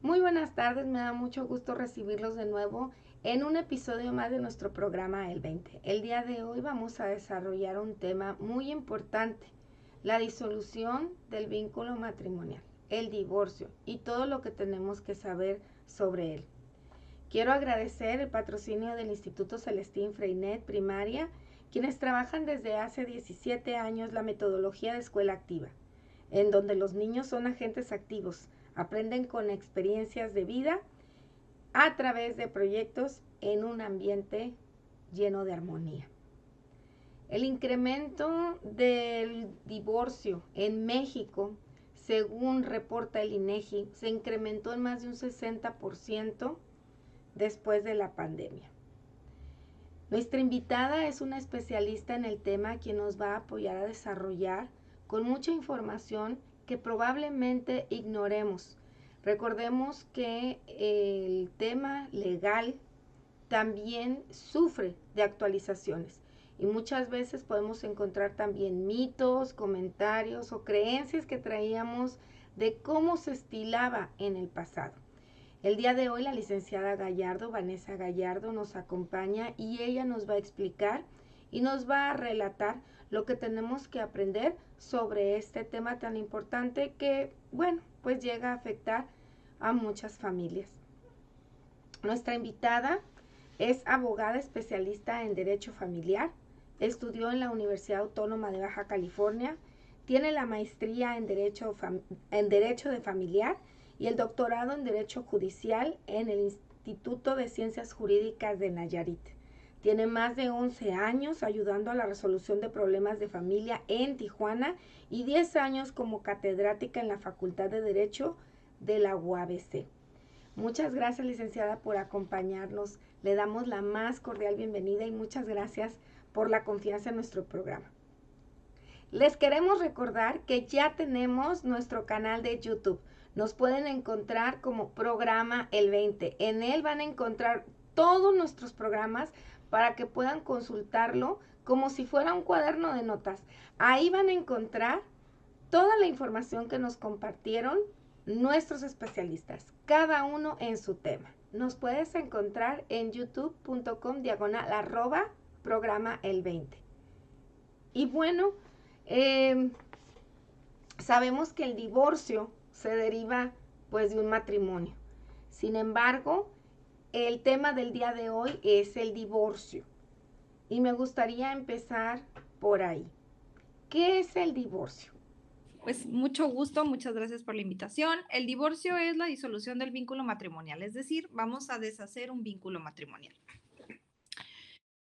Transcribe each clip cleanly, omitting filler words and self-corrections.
Muy buenas tardes, me da mucho gusto recibirlos de nuevo en un episodio más de nuestro programa El 20. El día de hoy vamos a desarrollar un tema muy importante, la disolución del vínculo matrimonial, el divorcio y todo lo que tenemos que saber sobre él. Quiero agradecer el patrocinio del Instituto Celestín Freinet Primaria, quienes trabajan desde hace 17 años la metodología de escuela activa, en donde los niños son agentes activos, aprenden con experiencias de vida a través de proyectos en un ambiente lleno de armonía. El incremento del divorcio en México, según reporta el INEGI, se incrementó en más de un 60% después de la pandemia. Nuestra invitada es una especialista en el tema quien nos va a apoyar a desarrollar con mucha información que probablemente ignoremos. Recordemos que el tema legal también sufre de actualizaciones y muchas veces podemos encontrar también mitos, comentarios o creencias que traíamos de cómo se estilaba en el pasado. El día de hoy la licenciada Gallardo, Vanessa Gallardo, nos acompaña y ella nos va a explicar y nos va a relatar lo que tenemos que aprender sobre este tema tan importante que, bueno, pues llega a afectar a muchas familias. Nuestra invitada es abogada especialista en Derecho Familiar, estudió en la Universidad Autónoma de Baja California, tiene la maestría en Derecho de Familiar y el doctorado en Derecho Judicial en el Instituto de Ciencias Jurídicas de Nayarit. Tiene más de 11 años ayudando a la resolución de problemas de familia en Tijuana y 10 años como catedrática en la Facultad de Derecho de la UABC. Muchas gracias, licenciada, por acompañarnos. Le damos la más cordial bienvenida y muchas gracias por la confianza en nuestro programa. Les queremos recordar que ya tenemos nuestro canal de YouTube. Nos pueden encontrar como programa El 20. En él van a encontrar todos nuestros programas para que puedan consultarlo como si fuera un cuaderno de notas. Ahí van a encontrar toda la información que nos compartieron nuestros especialistas, cada uno en su tema. Nos puedes encontrar en youtube.com/programa el 20. Y bueno, sabemos que el divorcio se deriva pues de un matrimonio. Sin embargo, el tema del día de hoy es el divorcio. Y me gustaría empezar por ahí. ¿Qué es el divorcio? Pues mucho gusto, muchas gracias por la invitación. El divorcio es la disolución del vínculo matrimonial, es decir, vamos a deshacer un vínculo matrimonial.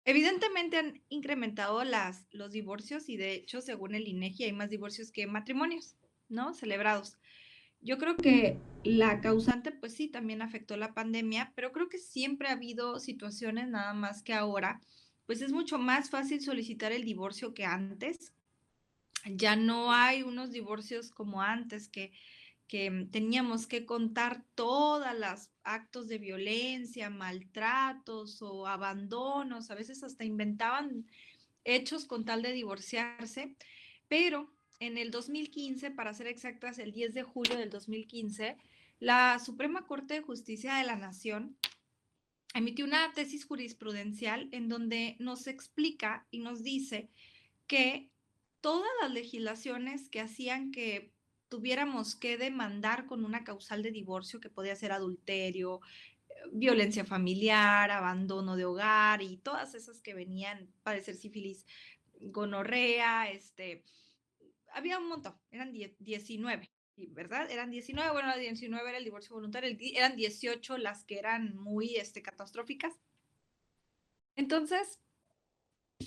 Evidentemente han incrementado los divorcios y de hecho, según el INEGI, hay más divorcios que matrimonios, ¿no? Celebrados. Yo creo que la causante, pues sí, también afectó la pandemia, pero creo que siempre ha habido situaciones, nada más que ahora, pues es mucho más fácil solicitar el divorcio que antes. Ya no hay unos divorcios como antes que teníamos que contar todas las actos de violencia, maltratos o abandonos, a veces hasta inventaban hechos con tal de divorciarse, pero en el 2015, para ser exactas, el 10 de julio del 2015, la Suprema Corte de Justicia de la Nación emitió una tesis jurisprudencial en donde nos explica y nos dice que todas las legislaciones que hacían que tuviéramos que demandar con una causal de divorcio, que podía ser adulterio, violencia familiar, abandono de hogar y todas esas que venían, padecer sífilis, gonorrea, había un montón, eran 19, ¿verdad? Eran 19, bueno, la 19 era el divorcio voluntario, eran 18 las que eran muy catastróficas. Entonces,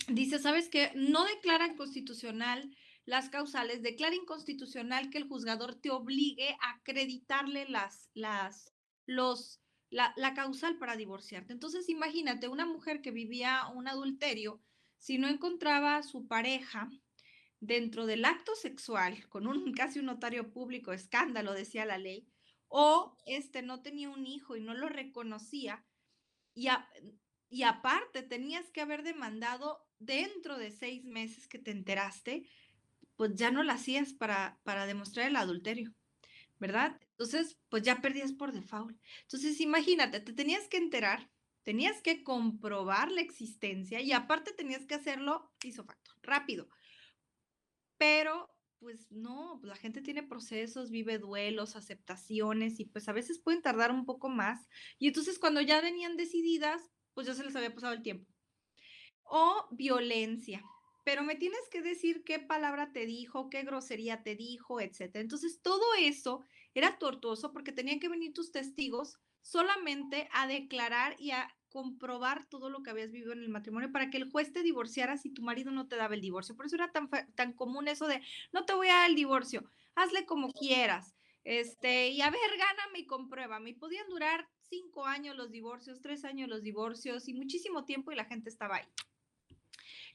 dice, ¿sabes qué? No declaran constitucional las causales, declara inconstitucional que el juzgador te obligue a acreditarle la causal para divorciarte. Entonces, imagínate, una mujer que vivía un adulterio, si no encontraba a su pareja dentro del acto sexual, con casi un notario público, escándalo, decía la ley, o no tenía un hijo y no lo reconocía, y, a, y aparte tenías que haber demandado dentro de 6 meses que te enteraste, pues ya no la hacías para demostrar el adulterio, ¿verdad? Entonces, pues ya perdías por default. Entonces, imagínate, te tenías que enterar, tenías que comprobar la existencia y aparte tenías que hacerlo ipso facto, rápido. Pero, pues no, la gente tiene procesos, vive duelos, aceptaciones y pues a veces pueden tardar un poco más. Y entonces cuando ya venían decididas, pues ya se les había pasado el tiempo. O violencia. Pero me tienes que decir qué palabra te dijo, qué grosería te dijo, etcétera. Entonces, todo eso era tortuoso porque tenían que venir tus testigos solamente a declarar y a comprobar todo lo que habías vivido en el matrimonio para que el juez te divorciara si tu marido no te daba el divorcio. Por eso era tan común eso de, no te voy a dar el divorcio, hazle como quieras. Y a ver, gáname y compruébame. Y podían durar 5 años los divorcios, 3 años los divorcios y muchísimo tiempo y la gente estaba ahí.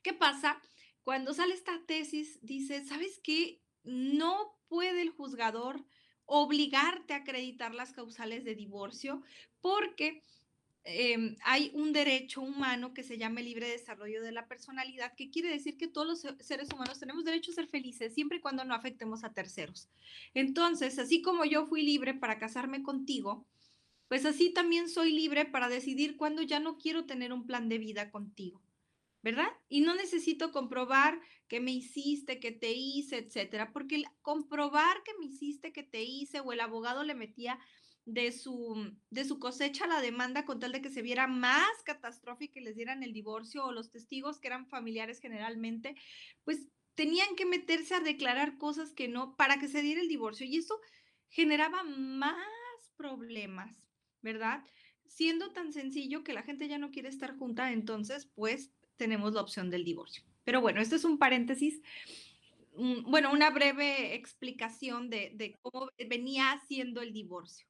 ¿Qué pasa? Cuando sale esta tesis, dice, ¿sabes qué? No puede el juzgador obligarte a acreditar las causales de divorcio porque hay un derecho humano que se llama el libre desarrollo de la personalidad, que quiere decir que todos los seres humanos tenemos derecho a ser felices siempre y cuando no afectemos a terceros. Entonces, así como yo fui libre para casarme contigo, pues así también soy libre para decidir cuándo ya no quiero tener un plan de vida contigo. ¿Verdad? Y no necesito comprobar que me hiciste, que te hice, etcétera, porque el comprobar que me hiciste, que te hice, o el abogado le metía de su cosecha la demanda con tal de que se viera más catastrófica y les dieran el divorcio, o los testigos que eran familiares generalmente, pues tenían que meterse a declarar cosas que no, para que se diera el divorcio. Y eso generaba más problemas, ¿verdad? Siendo tan sencillo que la gente ya no quiere estar junta, entonces, pues tenemos la opción del divorcio. Pero bueno, esto es un paréntesis, bueno, una breve explicación de cómo venía siendo el divorcio.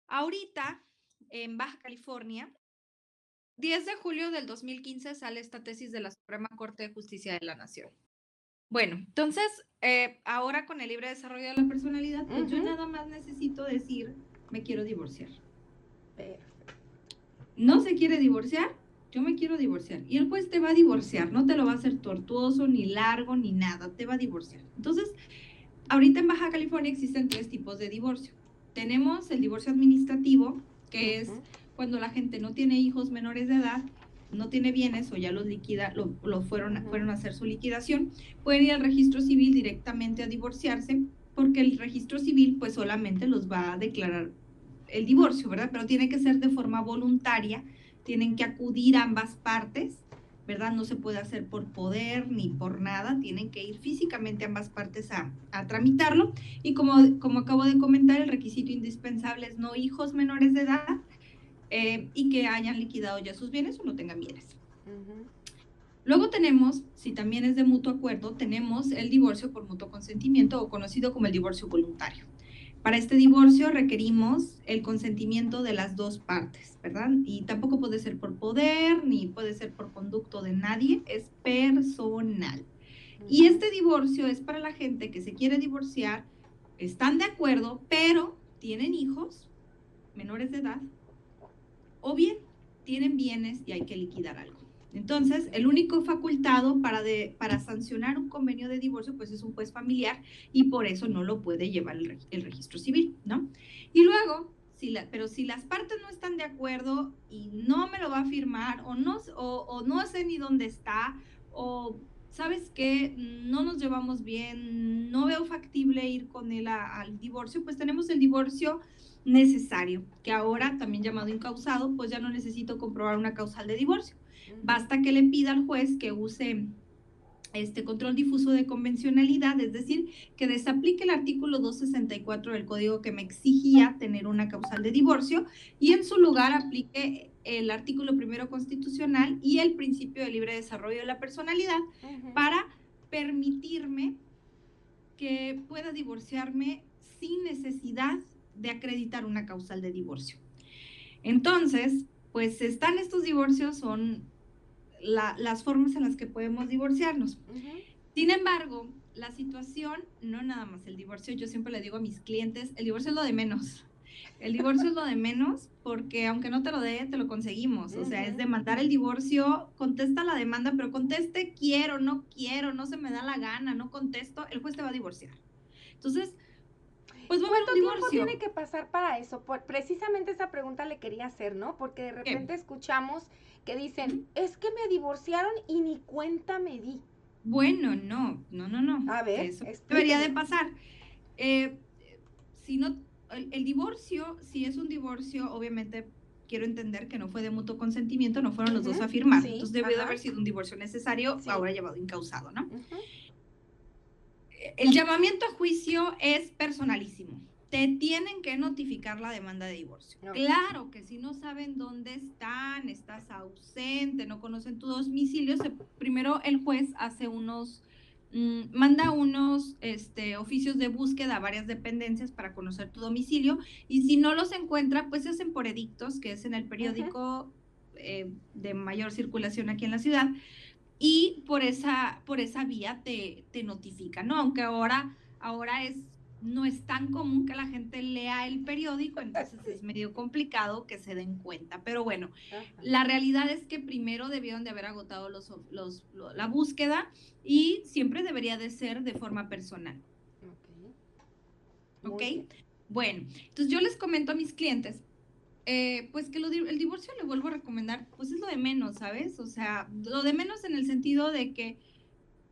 Ahorita, en Baja California, 10 de julio del 2015 sale esta tesis de la Suprema Corte de Justicia de la Nación. Bueno, entonces, ahora con el libre desarrollo de la personalidad, pues yo nada más necesito decir, me quiero divorciar. Perfecto. ¿No se quiere divorciar? Yo me quiero divorciar. Y el juez te va a divorciar, no te lo va a hacer tortuoso, ni largo, ni nada, te va a divorciar. Entonces, ahorita en Baja California existen 3 tipos de divorcio. Tenemos el divorcio administrativo, que es cuando la gente no tiene hijos menores de edad, no tiene bienes o ya los liquida, fueron a hacer su liquidación, pueden ir al registro civil directamente a divorciarse, porque el registro civil pues solamente los va a declarar el divorcio, ¿verdad? Pero tiene que ser de forma voluntaria, tienen que acudir ambas partes, ¿verdad? No se puede hacer por poder ni por nada, tienen que ir físicamente ambas partes a tramitarlo. Y como acabo de comentar, el requisito indispensable es no hijos menores de edad y que hayan liquidado ya sus bienes o no tengan bienes. Luego tenemos, si también es de mutuo acuerdo, tenemos el divorcio por mutuo consentimiento o conocido como el divorcio voluntario. Para este divorcio requerimos el consentimiento de las dos partes, ¿verdad? Y tampoco puede ser por poder, ni puede ser por conducto de nadie, es personal. Y este divorcio es para la gente que se quiere divorciar, están de acuerdo, pero tienen hijos menores de edad, o bien tienen bienes y hay que liquidar algo. Entonces, el único facultado para sancionar un convenio de divorcio, pues es un juez familiar y por eso no lo puede llevar el registro civil, ¿no? Y luego, pero si las partes no están de acuerdo y no me lo va a firmar o no sé ni dónde está o ¿sabes qué? No nos llevamos bien, no veo factible ir con él al divorcio, pues tenemos el divorcio necesario, que ahora también llamado incausado, pues ya no necesito comprobar una causal de divorcio. Basta que le pida al juez que use control difuso de convencionalidad, es decir, que desaplique el artículo 264 del código que me exigía tener una causal de divorcio y en su lugar aplique el artículo primero constitucional y el principio de libre desarrollo de la personalidad para permitirme que pueda divorciarme sin necesidad de acreditar una causal de divorcio. Entonces, pues están estos divorcios, son las formas en las que podemos divorciarnos. Sin embargo, la situación, no nada más el divorcio, yo siempre le digo a mis clientes, el divorcio es lo de menos. El divorcio es lo de menos porque aunque no te lo dé, te lo conseguimos. O sea, es demandar el divorcio, contesta la demanda, pero conteste quiero, no se me da la gana, no contesto, el juez te va a divorciar. Entonces, pues va a haber un divorcio. ¿Cuánto tiempo tiene que pasar para eso? Precisamente esa pregunta le quería hacer, ¿no? Porque de repente escuchamos que dicen, es que me divorciaron y ni cuenta me di. Bueno, no. A ver, eso debería de pasar. Si no, el divorcio, si es un divorcio, obviamente quiero entender que no fue de mutuo consentimiento, no fueron los dos a firmar. Sí, entonces debió de haber sido un divorcio necesario, ahora llevado incausado, ¿no? El llamamiento a juicio es personalísimo. Te tienen que notificar la demanda de divorcio. Claro que si no saben dónde están, estás ausente, no conocen tu domicilio, primero el juez hace manda unos oficios de búsqueda a varias dependencias para conocer tu domicilio, y si no los encuentra, pues se hacen por edictos, que es en el periódico de mayor circulación aquí en la ciudad, y por esa vía te notifican, ¿no? Aunque ahora no es tan común que la gente lea el periódico, entonces es medio complicado que se den cuenta. Pero bueno, la realidad es que primero debieron de haber agotado la búsqueda, y siempre debería de ser de forma personal. ¿Ok? Bueno, entonces yo les comento a mis clientes, pues que el divorcio, le vuelvo a recomendar, pues es lo de menos, ¿sabes? O sea, lo de menos en el sentido de que,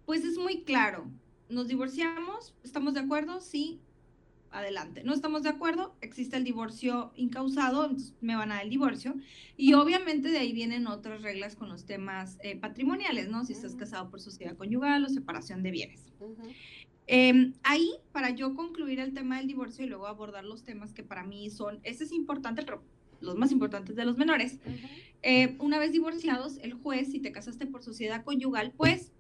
pues es muy claro, nos divorciamos, ¿estamos de acuerdo? Sí, adelante. ¿No estamos de acuerdo? Existe el divorcio incausado, entonces me van a dar el divorcio, y obviamente de ahí vienen otras reglas con los temas patrimoniales, ¿no? Si estás casado por sociedad conyugal o separación de bienes. Ahí, para yo concluir el tema del divorcio y luego abordar los temas que para mí ese es importante, pero los más importantes de los menores. Una vez divorciados, el juez, si te casaste por sociedad conyugal, pues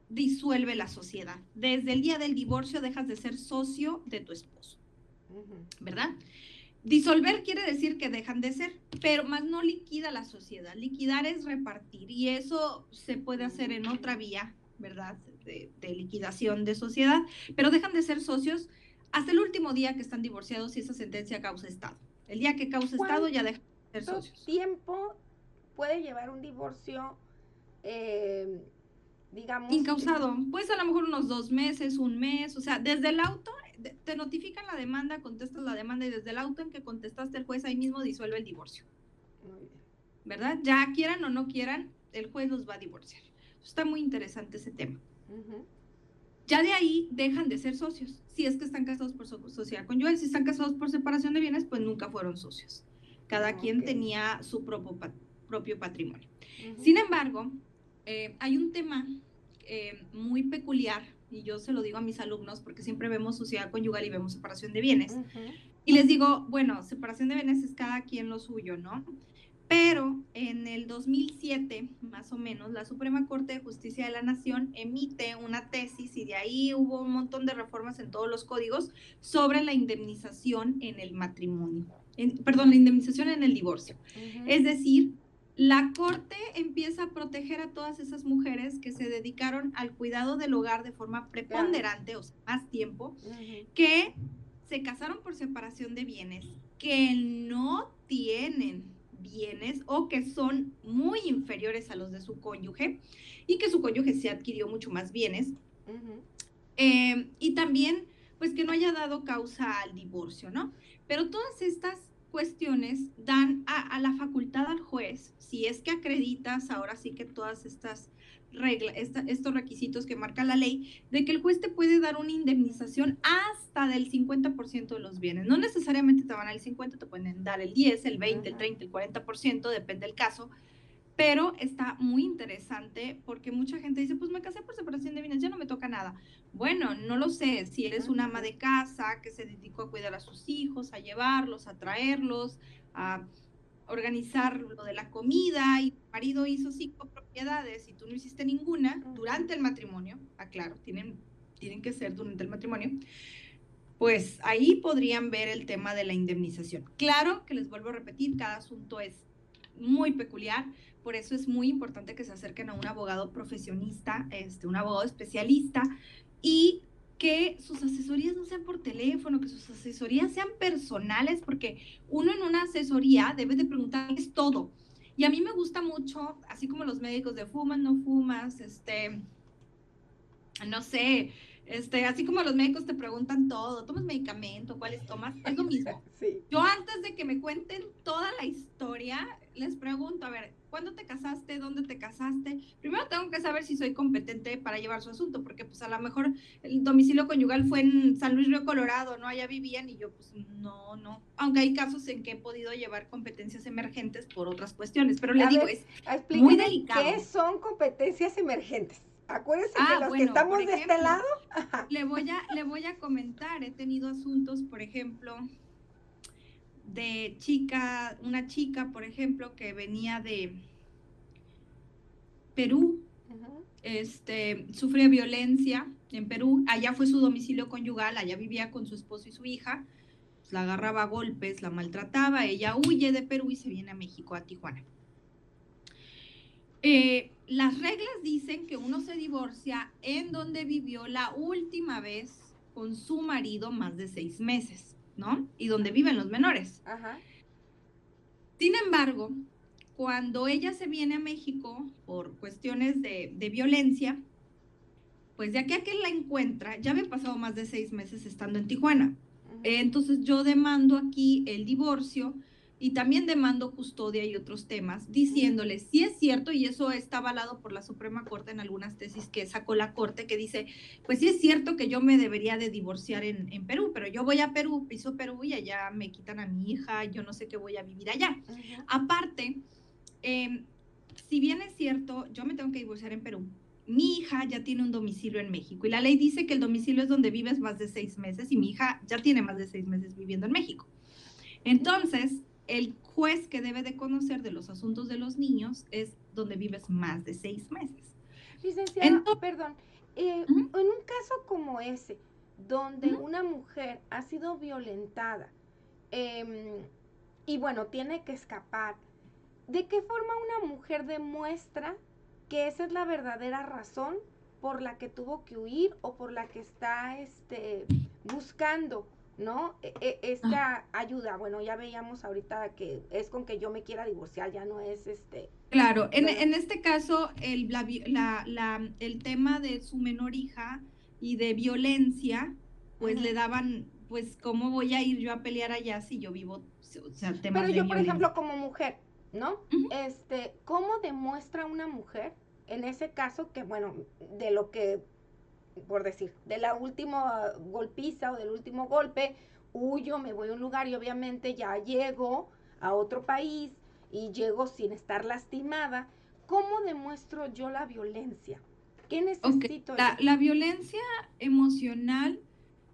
disuelve la sociedad. Desde el día del divorcio dejas de ser socio de tu esposo, ¿verdad? Disolver quiere decir que dejan de ser, pero más no liquida la sociedad. Liquidar es repartir, y eso se puede hacer en otra vía, ¿verdad? De liquidación de sociedad, pero dejan de ser socios hasta el último día que están divorciados, si esa sentencia causa estado. El día que causa estado ya dejan de ser socios. ¿Cuánto tiempo puede llevar un divorcio, digamos? Incausado, pues a lo mejor unos 2 meses, 1 mes, o sea, desde el auto, te notifican la demanda, contestas la demanda, y desde el auto en que contestaste, el juez ahí mismo disuelve el divorcio. Muy bien. ¿Verdad? Ya quieran o no quieran, el juez los va a divorciar. Está muy interesante ese tema. Ya de ahí dejan de ser socios, si es que están casados por sociedad conyugal. Si están casados por separación de bienes, pues nunca fueron socios. Cada quien tenía su propio patrimonio. Sin embargo, hay un tema muy peculiar, y yo se lo digo a mis alumnos porque siempre vemos sociedad conyugal y vemos separación de bienes. Y les digo, bueno, separación de bienes es cada quien lo suyo, ¿no? Pero en el 2007, más o menos, la Suprema Corte de Justicia de la Nación emite una tesis, y de ahí hubo un montón de reformas en todos los códigos sobre la indemnización en el matrimonio. La indemnización en el divorcio. Es decir, la Corte empieza a proteger a todas esas mujeres que se dedicaron al cuidado del hogar de forma preponderante, o sea, más tiempo, que se casaron por separación de bienes, que no tienen bienes o que son muy inferiores a los de su cónyuge, y que su cónyuge se adquirió mucho más bienes, y también pues que no haya dado causa al divorcio, ¿no? Pero todas estas cuestiones dan a la facultad al juez, si es que acreditas ahora sí que todas estas reglas, estos requisitos que marca la ley, de que el juez te puede dar una indemnización hasta del 50% de los bienes. No necesariamente te van a dar el 50%, te pueden dar el 10%, el 20%, el 30%, el 40%, depende del caso. Pero está muy interesante porque mucha gente dice, pues me casé por separación de bienes, ya no me toca nada. Bueno, no lo sé, si eres una ama de casa que se dedicó a cuidar a sus hijos, a llevarlos, a traerlos, a organizar lo de la comida, y tu marido hizo 5 propiedades y tú no hiciste ninguna durante el matrimonio, aclaro, tienen que ser durante el matrimonio, pues ahí podrían ver el tema de la indemnización. Claro que les vuelvo a repetir, cada asunto es muy peculiar, por eso es muy importante que se acerquen a un abogado profesionista, un abogado especialista, y que sus asesorías no sean por teléfono, que sus asesorías sean personales, porque uno en una asesoría debe de preguntarles todo. Y a mí me gusta mucho, así como los médicos de fumas, no fumas, no sé, así como los médicos te preguntan todo, ¿tomas medicamento? ¿Cuáles tomas? Es lo mismo. Sí. Yo antes de que me cuenten toda la historia, les pregunto, a ver, ¿cuándo te casaste? ¿Dónde te casaste? Primero tengo que saber si soy competente para llevar su asunto, porque pues a lo mejor el domicilio conyugal fue en San Luis Río Colorado, ¿no? Allá vivían y yo pues no. Aunque hay casos en que he podido llevar competencias emergentes por otras cuestiones, pero le digo, es muy delicado. ¿Qué son competencias emergentes? Acuérdense que los que Bueno, estamos por de ejemplo, este lado. le voy a comentar, he tenido asuntos, por ejemplo, de una chica, por ejemplo, que venía de Perú, sufría violencia en Perú, allá fue su domicilio conyugal, allá vivía con su esposo y su hija, pues, la agarraba a golpes, la maltrataba, ella huye de Perú y se viene a México, a Tijuana. Las reglas dicen que uno se divorcia en donde vivió la última vez con su marido más de 6 meses, ¿no? Y donde viven los menores. Ajá. Sin embargo, cuando ella se viene a México por cuestiones de violencia, pues de aquí a que la encuentra, ya había pasado más de 6 meses estando en Tijuana. Entonces yo demando aquí el divorcio y también demando custodia y otros temas, diciéndole si es cierto, y eso está avalado por la Suprema Corte en algunas tesis que sacó la Corte, que dice, pues sí es cierto que yo me debería de divorciar en Perú, pero yo voy a Perú, piso Perú y allá me quitan a mi hija, yo no sé qué voy a vivir allá. Aparte, si bien es cierto, yo me tengo que divorciar en Perú, mi hija ya tiene un domicilio en México y la ley dice que el domicilio es donde vives más de 6 meses y mi hija ya tiene más de 6 meses viviendo en México. Entonces, el juez que debe de conocer de los asuntos de los niños es donde vives más de 6 meses. Licenciada, perdón, en un caso como ese, donde una mujer ha sido violentada y bueno, tiene que escapar, ¿de qué forma una mujer demuestra que esa es la verdadera razón por la que tuvo que huir o por la que está buscando, ¿no? Esta ayuda? Bueno, ya veíamos ahorita que es con que yo me quiera divorciar, ya no es Claro, en este caso, el tema de su menor hija y de violencia, pues le daban, pues, ¿cómo voy a ir yo a pelear allá si yo vivo, o sea, temas de violencia? Pero yo, por ejemplo, como mujer, ¿no? ¿Cómo demuestra una mujer en ese caso que, bueno, de lo que, por decir, de la última golpiza o del último golpe, huyo, me voy a un lugar y obviamente ya llego a otro país y llego sin estar lastimada? ¿Cómo demuestro yo la violencia? ¿Qué necesito? La violencia emocional,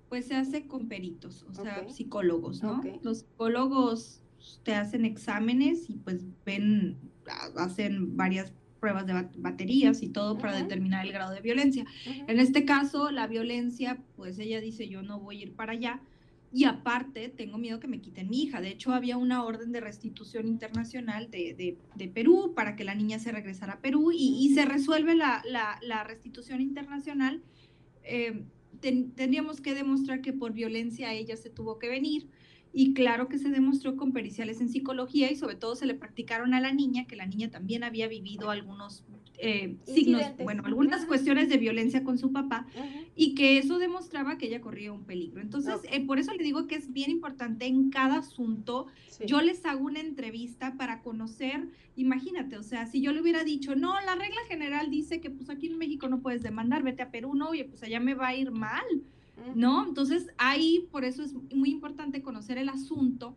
pues se hace con peritos, o sea, psicólogos, ¿no? Los psicólogos te hacen exámenes y pues hacen varias pruebas de baterías y todo para determinar el grado de violencia. En este caso, la violencia, pues ella dice, yo no voy a ir para allá y aparte tengo miedo que me quiten mi hija. De hecho, había una orden de restitución internacional de Perú para que la niña se regresara a Perú y se resuelve la restitución internacional. Tendríamos que demostrar que por violencia ella se tuvo que venir y claro que se demostró con periciales en psicología y sobre todo se le practicaron a la niña, que la niña también había vivido algunos signos, bueno, algunas cuestiones de violencia con su papá y que eso demostraba que ella corría un peligro. Entonces, por eso le digo que es bien importante en cada asunto. Yo les hago una entrevista para conocer, imagínate, o sea, si yo le hubiera dicho, no, la regla general dice que pues aquí en México no puedes demandar, vete a Perú, no, oye, pues allá me va a ir mal, ¿no? Entonces, ahí, por eso es muy importante conocer el asunto,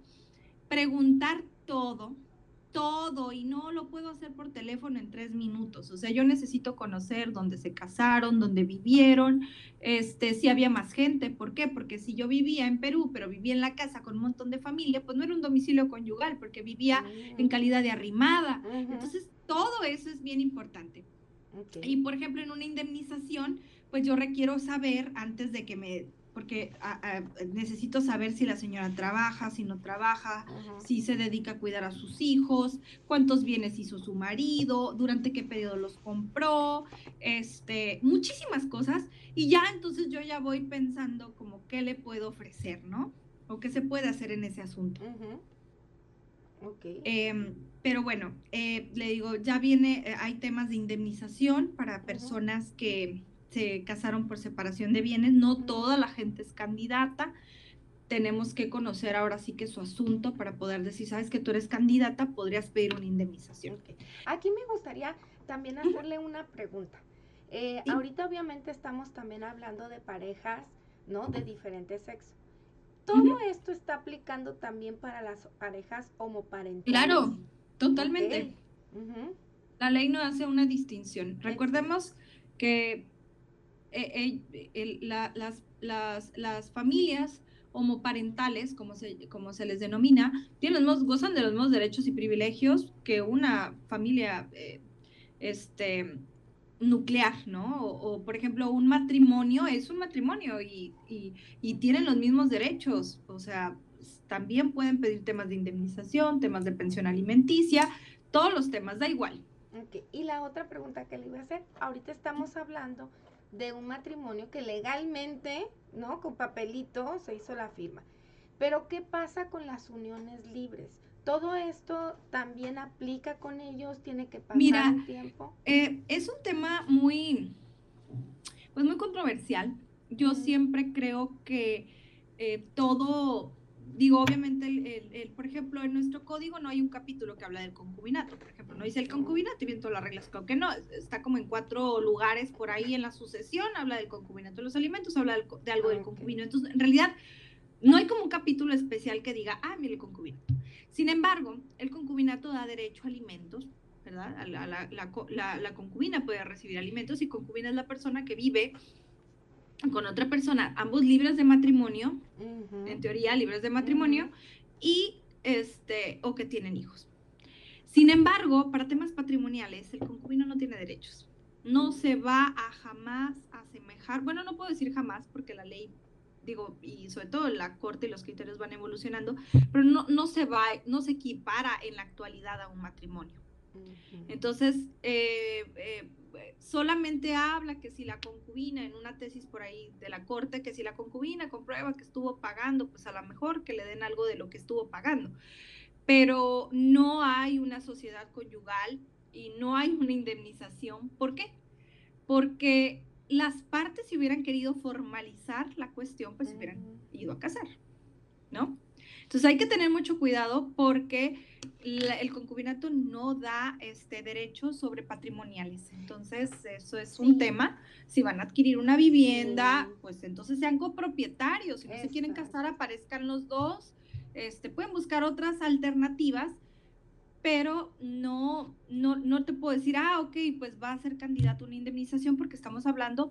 preguntar todo, y no lo puedo hacer por teléfono en 3 minutos. O sea, yo necesito conocer dónde se casaron, dónde vivieron, si había más gente. ¿Por qué? Porque si yo vivía en Perú, pero vivía en la casa con un montón de familia, pues no era un domicilio conyugal, porque vivía en calidad de arrimada. Entonces, todo eso es bien importante. Y, por ejemplo, en una indemnización, pues yo requiero saber, antes de que me porque necesito saber si la señora trabaja, si no trabaja, si se dedica a cuidar a sus hijos, cuántos bienes hizo su marido, durante qué periodo los compró, muchísimas cosas, y ya entonces yo ya voy pensando como qué le puedo ofrecer, ¿no? O qué se puede hacer en ese asunto. Okay. Pero bueno, le digo, ya viene, hay temas de indemnización para personas que se casaron por separación de bienes, no toda la gente es candidata, tenemos que conocer ahora sí que su asunto para poder decir, sabes que tú eres candidata, podrías pedir una indemnización. Okay. Aquí me gustaría también hacerle una pregunta. ¿Sí? Ahorita obviamente estamos también hablando de parejas, ¿no? De diferentes sexos. ¿Todo esto está aplicando también para las parejas homoparentales? Claro, totalmente. Okay. La ley no hace una distinción. Recordemos que las familias homoparentales, como se les denomina, gozan de los mismos derechos y privilegios que una familia nuclear, ¿no? O, por ejemplo, un matrimonio es un matrimonio y tienen los mismos derechos, o sea, también pueden pedir temas de indemnización, temas de pensión alimenticia, todos los temas, da igual. Okay. Y la otra pregunta que le iba a hacer, ahorita estamos hablando de un matrimonio que legalmente, ¿no? Con papelito se hizo la firma. Pero ¿qué pasa con las uniones libres? ¿Todo esto también aplica con ellos? ¿Tiene que pasar un tiempo? Es un tema muy controversial. Yo siempre creo que todo, digo, obviamente, por ejemplo, en nuestro código no hay un capítulo que habla del concubinato, por ejemplo, no dice el concubinato y bien todas las reglas, creo que no, está como en 4 lugares por ahí en la sucesión, habla del concubinato de los alimentos, habla de algo del concubino, entonces en realidad no hay como un capítulo especial que diga, mira el concubinato. Sin embargo, el concubinato da derecho a alimentos, ¿verdad? La concubina puede recibir alimentos y concubina es la persona que vive con otra persona, ambos libres de matrimonio, en teoría libres de matrimonio, y o que tienen hijos. Sin embargo, para temas patrimoniales, el concubino no tiene derechos. No se va a jamás asemejar, bueno, no puedo decir jamás porque la ley, digo, y sobre todo la corte y los criterios van evolucionando, pero no se equipara en la actualidad a un matrimonio. Entonces, solamente habla que si la concubina, en una tesis por ahí de la corte, que si la concubina comprueba que estuvo pagando, pues a lo mejor que le den algo de lo que estuvo pagando. Pero no hay una sociedad conyugal y no hay una indemnización. ¿Por qué? Porque las partes, si hubieran querido formalizar la cuestión, pues se hubieran ido a casar, ¿no? Entonces hay que tener mucho cuidado porque el concubinato no da derechos sobre patrimoniales. Entonces, eso es un tema. Si van a adquirir una vivienda, pues entonces sean copropietarios. Si no se quieren casar, aparezcan los dos. Pueden buscar otras alternativas, pero no te puedo decir, ok, pues va a ser candidato a una indemnización porque estamos hablando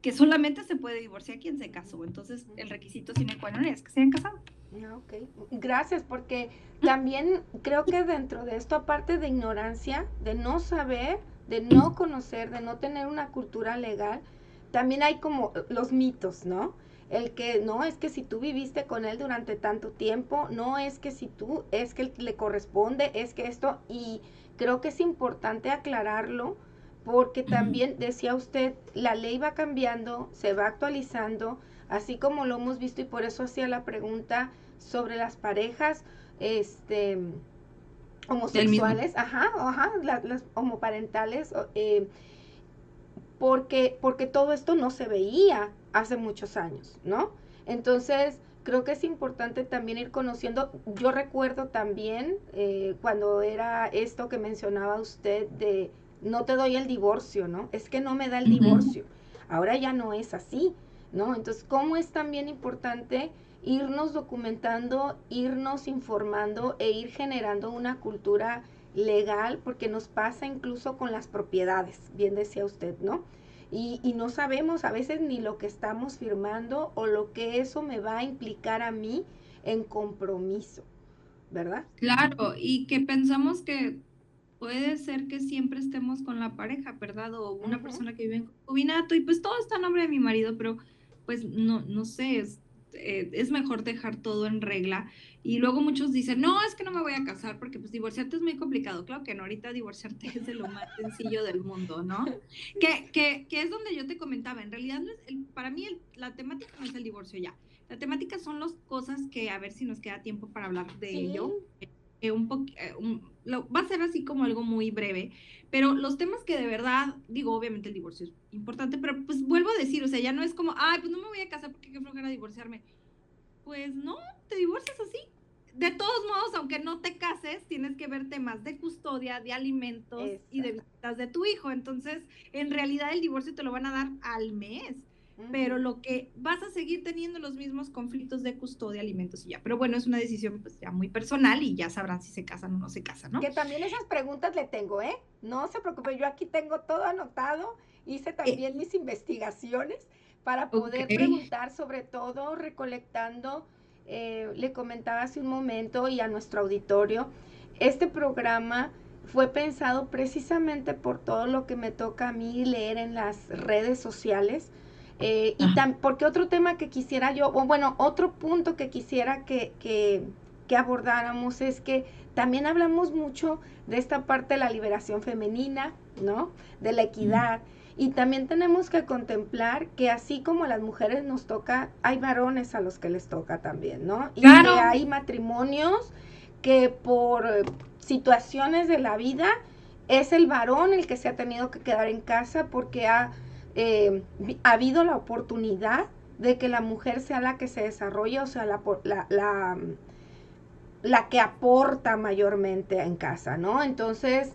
que solamente se puede divorciar quien se casó. Entonces, el requisito sine qua non es que se hayan casado. Ok, gracias, porque también creo que dentro de esto, aparte de ignorancia, de no saber, de no conocer, de no tener una cultura legal, también hay como los mitos, ¿no? El que no es que si tú viviste con él durante tanto tiempo, no es que si tú, es que le corresponde, es que esto, y creo que es importante aclararlo, porque también decía usted, la ley va cambiando, se va actualizando, así como lo hemos visto, y por eso hacía la pregunta sobre las parejas homosexuales, las homoparentales, porque todo esto no se veía hace muchos años, ¿no? Entonces, creo que es importante también ir conociendo. Yo recuerdo también cuando era esto que mencionaba usted de no te doy el divorcio, ¿no? Es que no me da el divorcio. Ahora ya no es así, ¿no? Entonces, ¿cómo es también importante irnos documentando, irnos informando e ir generando una cultura legal? Porque nos pasa incluso con las propiedades, bien decía usted, ¿no? Y no sabemos a veces ni lo que estamos firmando o lo que eso me va a implicar a mí en compromiso, ¿verdad? Claro, y que pensamos que puede ser que siempre estemos con la pareja, ¿verdad? O una persona que vive en concubinato y pues todo está a nombre de mi marido, pero pues no sé, es mejor dejar todo en regla. Y luego muchos dicen, no, es que no me voy a casar porque pues divorciarte es muy complicado. Claro que no, ahorita divorciarte es de lo más sencillo del mundo, ¿no? Que es donde yo te comentaba, en realidad no es para mí la temática no es el divorcio ya. La temática son las cosas que, a ver si nos queda tiempo para hablar de Sí, ello. Va a ser así como algo muy breve, pero los temas que de verdad, digo, obviamente el divorcio es importante, pero pues vuelvo a decir, o sea, ya no es como, ay, pues no me voy a casar porque qué flojera divorciarme. Pues no, te divorcias así. De todos modos, aunque no te cases, tienes que ver temas de custodia, de alimentos y de exacto. visitas de tu hijo. Entonces, en realidad el divorcio te lo van a dar al mes, pero Ujú. lo que vas a seguir teniendo los mismos conflictos de custodia, alimentos y ya. Pero bueno, es una decisión pues ya muy personal y ya sabrán si se casan o no se casan, ¿no? Que también esas preguntas le tengo, ¿eh? No se preocupe, yo aquí tengo todo anotado, hice Eh, también mis investigaciones para ok. poder preguntar, sobre todo recolectando, le comentaba hace un momento y a nuestro auditorio, este programa fue pensado precisamente por todo lo que me toca a mí leer en las redes sociales. Porque otro tema que quisiera yo, o bueno, otro punto que quisiera que abordáramos es que también hablamos mucho de esta parte de la liberación femenina, ¿no? De la equidad. Y también tenemos que contemplar que así como a las mujeres nos toca, hay varones a los que les toca también, ¿no? Y que Claro. hay matrimonios que por situaciones de la vida es el varón el que se ha tenido que quedar en casa porque ha habido la oportunidad de que la mujer sea la que se desarrolle, o sea, la que aporta mayormente en casa, ¿no? Entonces,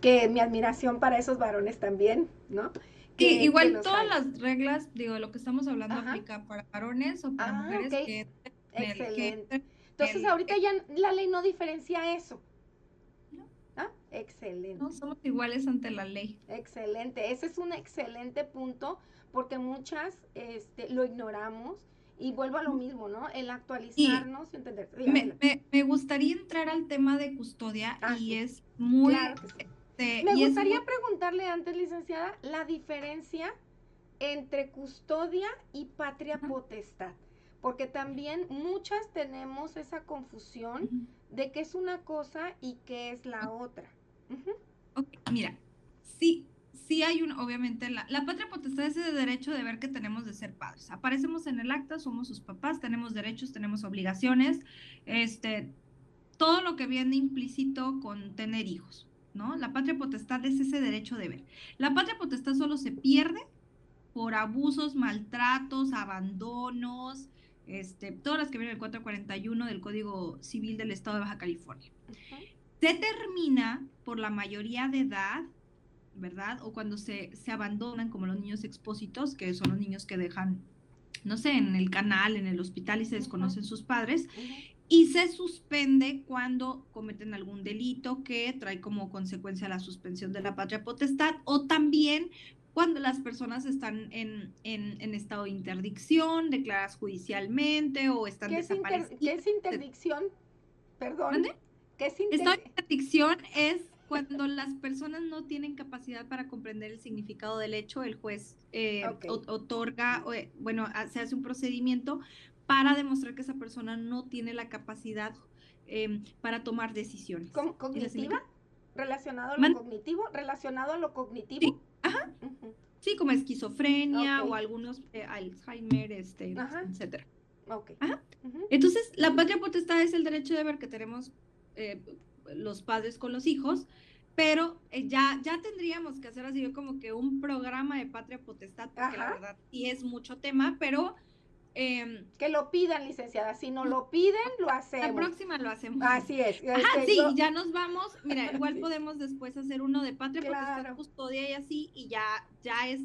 que mi admiración para esos varones también, ¿no? Sí, Que igual los todas hay. las reglas, digo, lo que estamos hablando Ajá. aplica para varones o para Ah, ok. mujeres que Excelente. entren Entonces, en ahorita ya la ley no diferencia eso. ¿no? ¿Ah? ¿No? Excelente. Somos iguales ante la ley. Excelente. Ese es un excelente punto porque muchas lo ignoramos y vuelvo a lo mismo, ¿no? El Y actualizarnos y entender. Sí, adelante. me gustaría entrar al tema de custodia Ah, y sí. es Claro muy, que sí. Me y es gustaría muy, preguntarle antes, licenciada, la diferencia entre custodia y patria ajá, potestad, porque también muchas tenemos esa confusión ujú. de qué es una cosa y qué es la otra. Ujú. Ok, mira, sí, sí hay obviamente, la patria potestad es el derecho de ver que tenemos de ser padres. Aparecemos en el acta, somos sus papás, tenemos derechos, tenemos obligaciones, este, todo lo que viene implícito con tener hijos, ¿no? La patria potestad es ese derecho de ver. La patria potestad solo se pierde por abusos, maltratos, abandonos, todas las que vienen el 441 del Código Civil del Estado de Baja California. Ujú. Se termina por la mayoría de edad, ¿verdad? O cuando se abandonan, como los niños expósitos, que son los niños que dejan, no sé, en el canal, en el hospital y se Ujú. desconocen sus padres, Ujú. y se suspende cuando cometen algún delito que trae como consecuencia la suspensión de la patria potestad, o también cuando las personas están en estado de interdicción, declaradas judicialmente o están ¿Qué es desaparecidas. interdicción? Perdón. ¿Mande? ¿Qué es Estado de interdicción es cuando las personas no tienen capacidad para comprender el significado del hecho, el juez Ok. otorga, bueno, se hace un procedimiento para demostrar que esa persona no tiene la capacidad para tomar decisiones. ¿Sí las ¿Cognitiva? indica? ¿Relacionado a lo Man- cognitivo? ¿Relacionado a lo cognitivo? Sí, ajá, Ujú. sí, como Ok. esquizofrenia o algunos Alzheimer, Ajá. etcétera. Ok. Ajá. Ujú. Entonces, la patria potestad es el derecho de ver que tenemos eh, los padres con los hijos, pero ya tendríamos que hacer así como que un programa de patria potestad, porque la Ajá. verdad sí es mucho tema, pero Que lo pidan, licenciada. Si no lo piden, lo la hacemos. próxima lo hacemos. Así es. Ajá, sí, Yo, y ya nos vamos, mira, igual sí, podemos después hacer uno de patria potestad, claro. custodia y así, y ya es,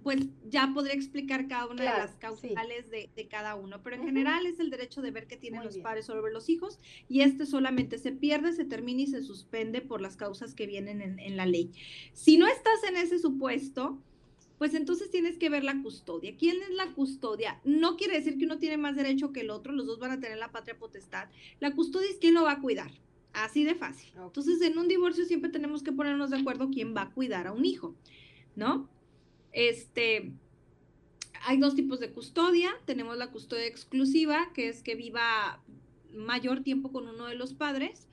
pues ya podría explicar cada una de Claro, las sí. causales de cada uno, pero en Ujú. general es el derecho de ver que tienen Muy los bien. padres sobre los hijos, y solamente se pierde, se termina y se suspende por las causas que vienen en la ley. Si no estás en ese supuesto, pues entonces tienes que ver la custodia. ¿Quién es la custodia? No quiere decir que uno tiene más derecho que el otro, los dos van a tener la patria potestad. La custodia es quién lo va a cuidar, así de fácil. Ok. Entonces, en un divorcio siempre tenemos que ponernos de acuerdo quién va a cuidar a un hijo, ¿no? Este, Hay dos tipos de custodia. Tenemos la custodia exclusiva, que es que viva mayor tiempo con uno de los padres,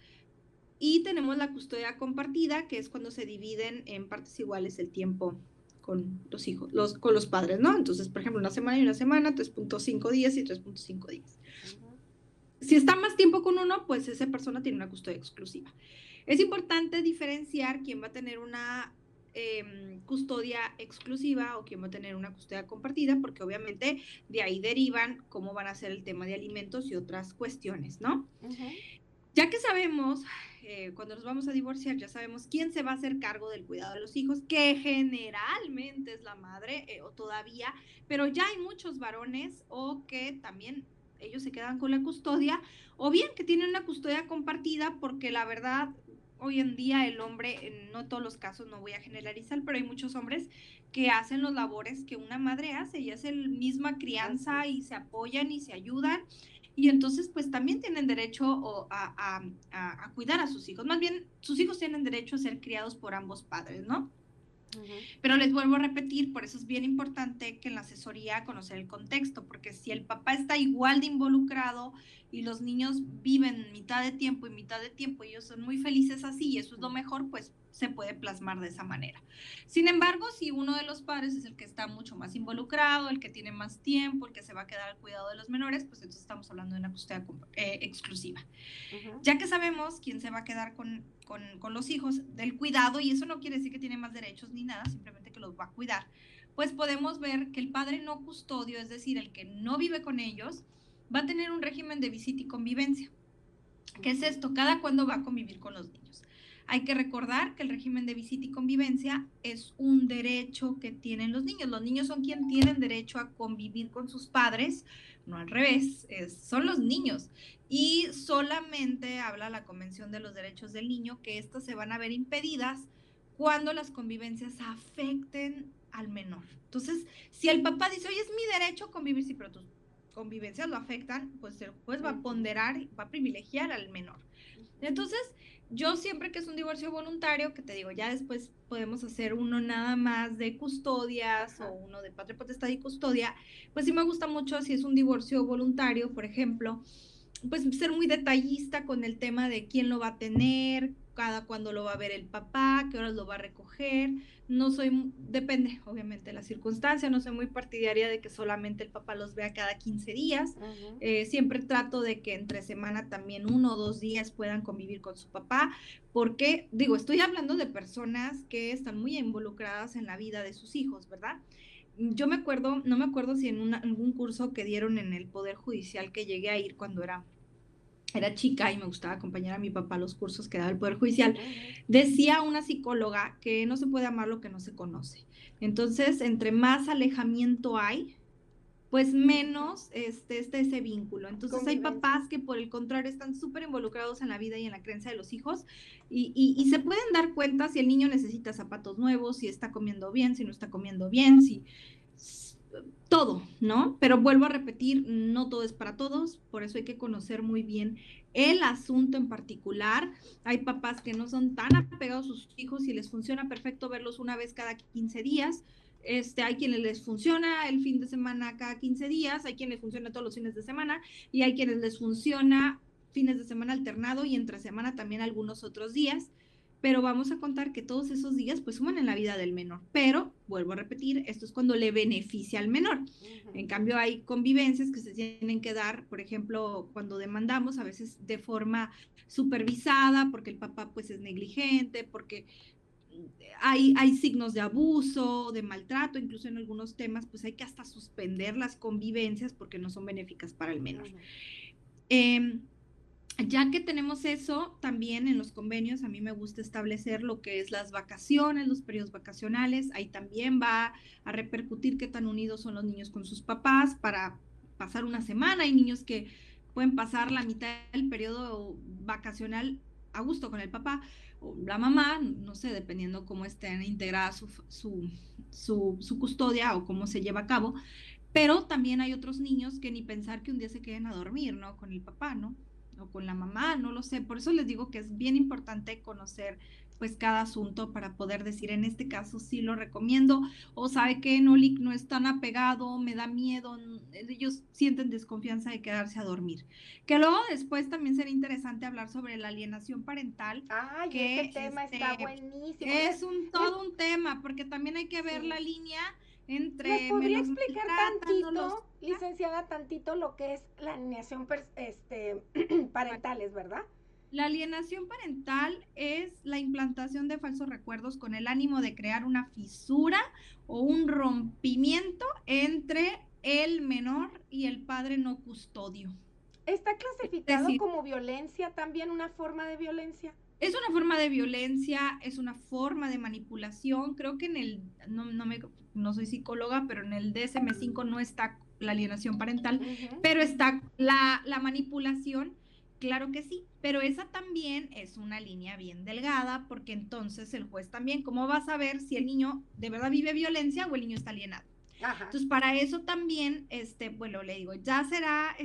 y tenemos la custodia compartida, que es cuando se dividen en partes iguales el tiempo con los hijos, con los padres, ¿no? Entonces, por ejemplo, una semana y una semana, 3.5 días y 3.5 días. Si está más tiempo con uno, pues esa persona tiene una custodia exclusiva. Es importante diferenciar quién va a tener una custodia exclusiva o quién va a tener una custodia compartida, porque obviamente de ahí derivan cómo van a ser el tema de alimentos y otras cuestiones, ¿no? Ya que sabemos, cuando nos vamos a divorciar, ya sabemos quién se va a hacer cargo del cuidado de los hijos, que generalmente es la madre, o todavía, pero ya hay muchos varones o que también ellos se quedan con la custodia, o bien que tienen una custodia compartida, porque la verdad, hoy en día el hombre, no en todos los casos, no voy a generalizar, pero hay muchos hombres que hacen los labores que una madre hace y hacen misma crianza y se apoyan y se ayudan. Y entonces, pues también tienen derecho a cuidar a sus hijos. Más bien, sus hijos tienen derecho a ser criados por ambos padres, ¿no? Pero les vuelvo a repetir, por eso es bien importante que en la asesoría conocer el contexto, porque si el papá está igual de involucrado y los niños viven mitad de tiempo y ellos son muy felices así y eso es lo mejor, pues se puede plasmar de esa manera. Sin embargo, si uno de los padres es el que está mucho más involucrado, el que tiene más tiempo, el que se va a quedar al cuidado de los menores, pues entonces estamos hablando de una custodia exclusiva. Ya que sabemos quién se va a quedar con los hijos del cuidado, y eso no quiere decir que tiene más derechos ni nada, simplemente que los va a cuidar, pues podemos ver que el padre no custodio, es decir, el que no vive con ellos, va a tener un régimen de visita y convivencia. ¿Qué es esto? Cada cuándo va a convivir con los niños. Hay que recordar que el régimen de visita y convivencia es un derecho que tienen los niños. Los niños son quienes tienen derecho a convivir con sus padres, no al revés, son los niños. Y solamente habla la Convención de los Derechos del Niño que estas se van a ver impedidas cuando las convivencias afecten al menor. Entonces, si el papá dice, oye, es mi derecho convivir, sí, pero tus convivencias lo afectan, pues el juez va a ponderar, va a privilegiar al menor. Entonces, yo siempre que es un divorcio voluntario, que te digo, ya después podemos hacer uno nada más de custodias o uno de patria potestad y custodia, pues sí me gusta mucho si es un divorcio voluntario, por ejemplo, pues ser muy detallista con el tema de quién lo va a tener, cada cuándo lo va a ver el papá, qué horas lo va a recoger. No soy, depende obviamente de la circunstancia, no soy muy partidaria de que solamente el papá los vea cada 15 días. Siempre trato de que entre semana también 1 o 2 días puedan convivir con su papá, porque digo, estoy hablando de personas que están muy involucradas en la vida de sus hijos, ¿verdad? Yo me acuerdo, no me acuerdo si en algún curso que dieron en el Poder Judicial que llegué a ir cuando era chica y me gustaba acompañar a mi papá a los cursos que daba el Poder Judicial, decía una psicóloga que no se puede amar lo que no se conoce. Entonces, entre más alejamiento hay, pues menos está ese vínculo. Entonces hay papás que por el contrario están súper involucrados en la vida y en la creencia de los hijos y se pueden dar cuenta si el niño necesita zapatos nuevos, si está comiendo bien, si no está comiendo bien, si todo, ¿no? Pero vuelvo a repetir, no todo es para todos, por eso hay que conocer muy bien el asunto en particular. Hay papás que no son tan apegados a sus hijos y les funciona perfecto verlos una vez cada 15 días. Hay quienes les funciona el fin de semana cada 15 días, hay quienes les funciona todos los fines de semana y hay quienes les funciona fines de semana alternado y entre semana también algunos otros días. Pero vamos a contar que todos esos días pues suman en la vida del menor. Pero, vuelvo a repetir, esto es cuando le beneficia al menor. En cambio, hay convivencias que se tienen que dar, por ejemplo, cuando demandamos, a veces de forma supervisada, porque el papá pues es negligente, porque hay signos de abuso, de maltrato, incluso en algunos temas, pues hay que hasta suspender las convivencias porque no son benéficas para el menor. Ya que tenemos eso, también en los convenios a mí me gusta establecer lo que es las vacaciones, los periodos vacacionales. Ahí también va a repercutir qué tan unidos son los niños con sus papás para pasar una semana. Hay niños que pueden pasar la mitad del periodo vacacional a gusto con el papá o la mamá, no sé, dependiendo cómo estén integrada su custodia o cómo se lleva a cabo. Pero también hay otros niños que ni pensar que un día se queden a dormir, ¿no? Con el papá, ¿no? O con la mamá, no lo sé. Por eso les digo que es bien importante conocer pues cada asunto para poder decir, en este caso sí lo recomiendo, o sabe que Nolik no es tan apegado, me da miedo, ellos sienten desconfianza de quedarse a dormir. Que luego después también sería interesante hablar sobre la alienación parental, Ay, que ese tema está buenísimo. es todo un tema, porque también hay que ver Sí. la línea ¿Nos entre me podría los explicar maltratan, no los... tantito, licenciada, tantito lo que es la alienación parentales, ¿verdad? La alienación parental es la implantación de falsos recuerdos con el ánimo de crear una fisura o un rompimiento entre el menor y el padre no custodio. ¿Está Es clasificado decir, como violencia también, una forma de violencia? es una forma de violencia, es una forma de manipulación. Creo que no soy psicóloga, pero en el DSM-5 no está la alienación parental, pero está la manipulación. Claro que sí, pero esa también es una línea bien delgada, porque entonces el juez también, ¿cómo va a saber si el niño de verdad vive violencia o el niño está alienado? Ajá. Entonces, para eso también, bueno, le digo, ya será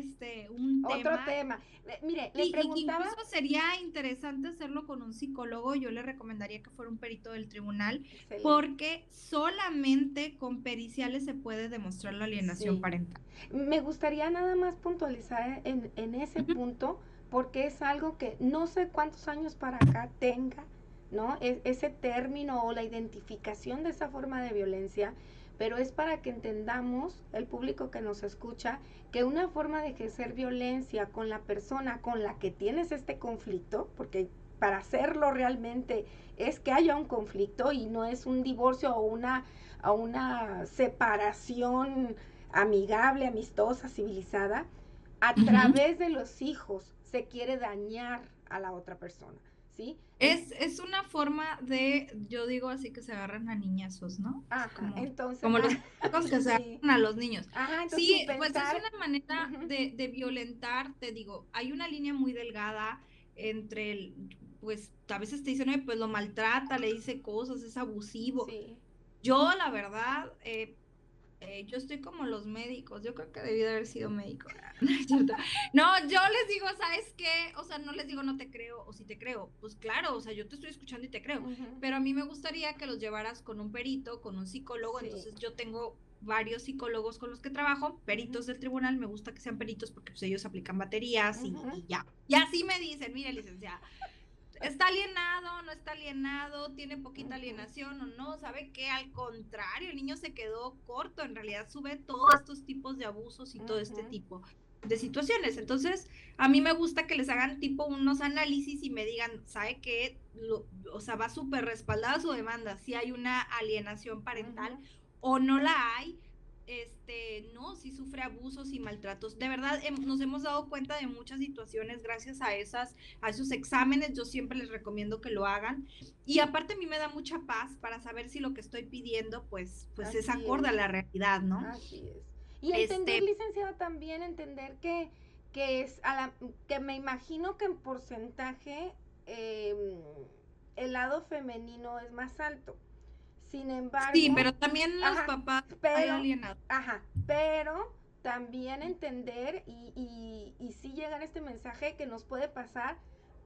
un Otro tema. Mire, le preguntaba... Y que incluso sería interesante hacerlo con un psicólogo. Yo le recomendaría que fuera un perito del tribunal. Excelente. Porque solamente con periciales se puede demostrar la alienación parental. Me gustaría nada más puntualizar en ese punto, porque es algo que no sé cuántos años para acá tenga, ¿no? Ese término o la identificación de esa forma de violencia, pero es para que entendamos, el público que nos escucha, que una forma de ejercer violencia con la persona con la que tienes este conflicto, porque para hacerlo realmente es que haya un conflicto y no es un divorcio o una separación amigable, amistosa, civilizada, a través de los hijos se quiere dañar a la otra persona, ¿sí? Es una forma de, yo digo así, que se agarran a niñazos, ¿no? Ajá, como, entonces, como los chicos que se agarran a los niños. Ajá, entonces, sí, pues es una manera de violentar, te digo, hay una línea muy delgada entre pues a veces te dicen, pues lo maltrata, le dice cosas, es abusivo. Sí. Yo, la verdad, yo estoy como los médicos, yo creo que debí de haber sido médico. No, yo les digo, ¿sabes qué? O sea, no les digo no te creo o si te creo, pues claro, o sea, yo te estoy escuchando y te creo, pero a mí me gustaría que los llevaras con un perito, con un psicólogo, entonces yo tengo varios psicólogos con los que trabajo, peritos del tribunal, me gusta que sean peritos porque pues ellos aplican baterías y ya. Y así me dicen, mire, licenciada, ¿está alienado? ¿No está alienado? ¿Tiene poquita alienación o no? ¿Sabe qué? Al contrario, el niño se quedó corto. En realidad sube todos estos tipos de abusos y todo este tipo de situaciones. Entonces, a mí me gusta que les hagan tipo unos análisis y me digan, ¿sabe qué? O sea, va súper respaldada su demanda, si hay una alienación parental o no la hay. No, si sufre abusos y maltratos. De verdad, nos hemos dado cuenta de muchas situaciones gracias a esos exámenes. Yo siempre les recomiendo que lo hagan. Y aparte a mí me da mucha paz para saber si lo que estoy pidiendo, pues es acorde a la realidad, ¿no? Así es. Y entender, licenciada, también entender que que me imagino que en porcentaje el lado femenino es más alto. Sin embargo... Sí, pero también los papás hay alienados. Ajá, pero también entender y sí llegar este mensaje que nos puede pasar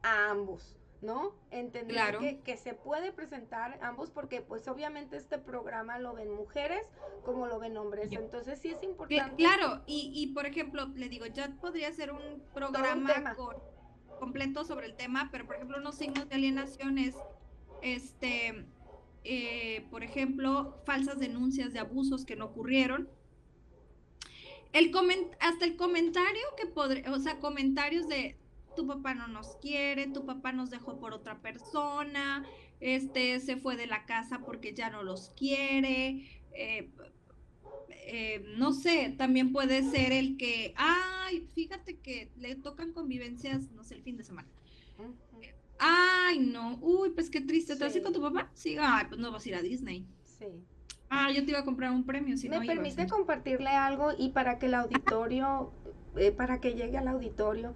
a ambos, ¿no? Entender que se puede presentar ambos porque pues obviamente este programa lo ven mujeres como lo ven hombres, entonces sí es importante. Claro, y por ejemplo, le digo, ya podría ser un programa completo sobre el tema, pero por ejemplo unos signos de alienación es por ejemplo, falsas denuncias de abusos que no ocurrieron. Hasta el comentario o sea, comentarios de tu papá no nos quiere, tu papá nos dejó por otra persona, se fue de la casa porque ya no los quiere, no sé, también puede ser el que, ay, fíjate que le tocan convivencias, no sé, el fin de semana. Ay, no, uy, pues qué triste, ¿te vas a ir con tu papá? Sí, ay, pues no vas a ir a Disney. Sí. Ah, yo te iba a comprar un premio, si no ibas. ¿Me permite compartirle algo y para que el auditorio, para que llegue al auditorio?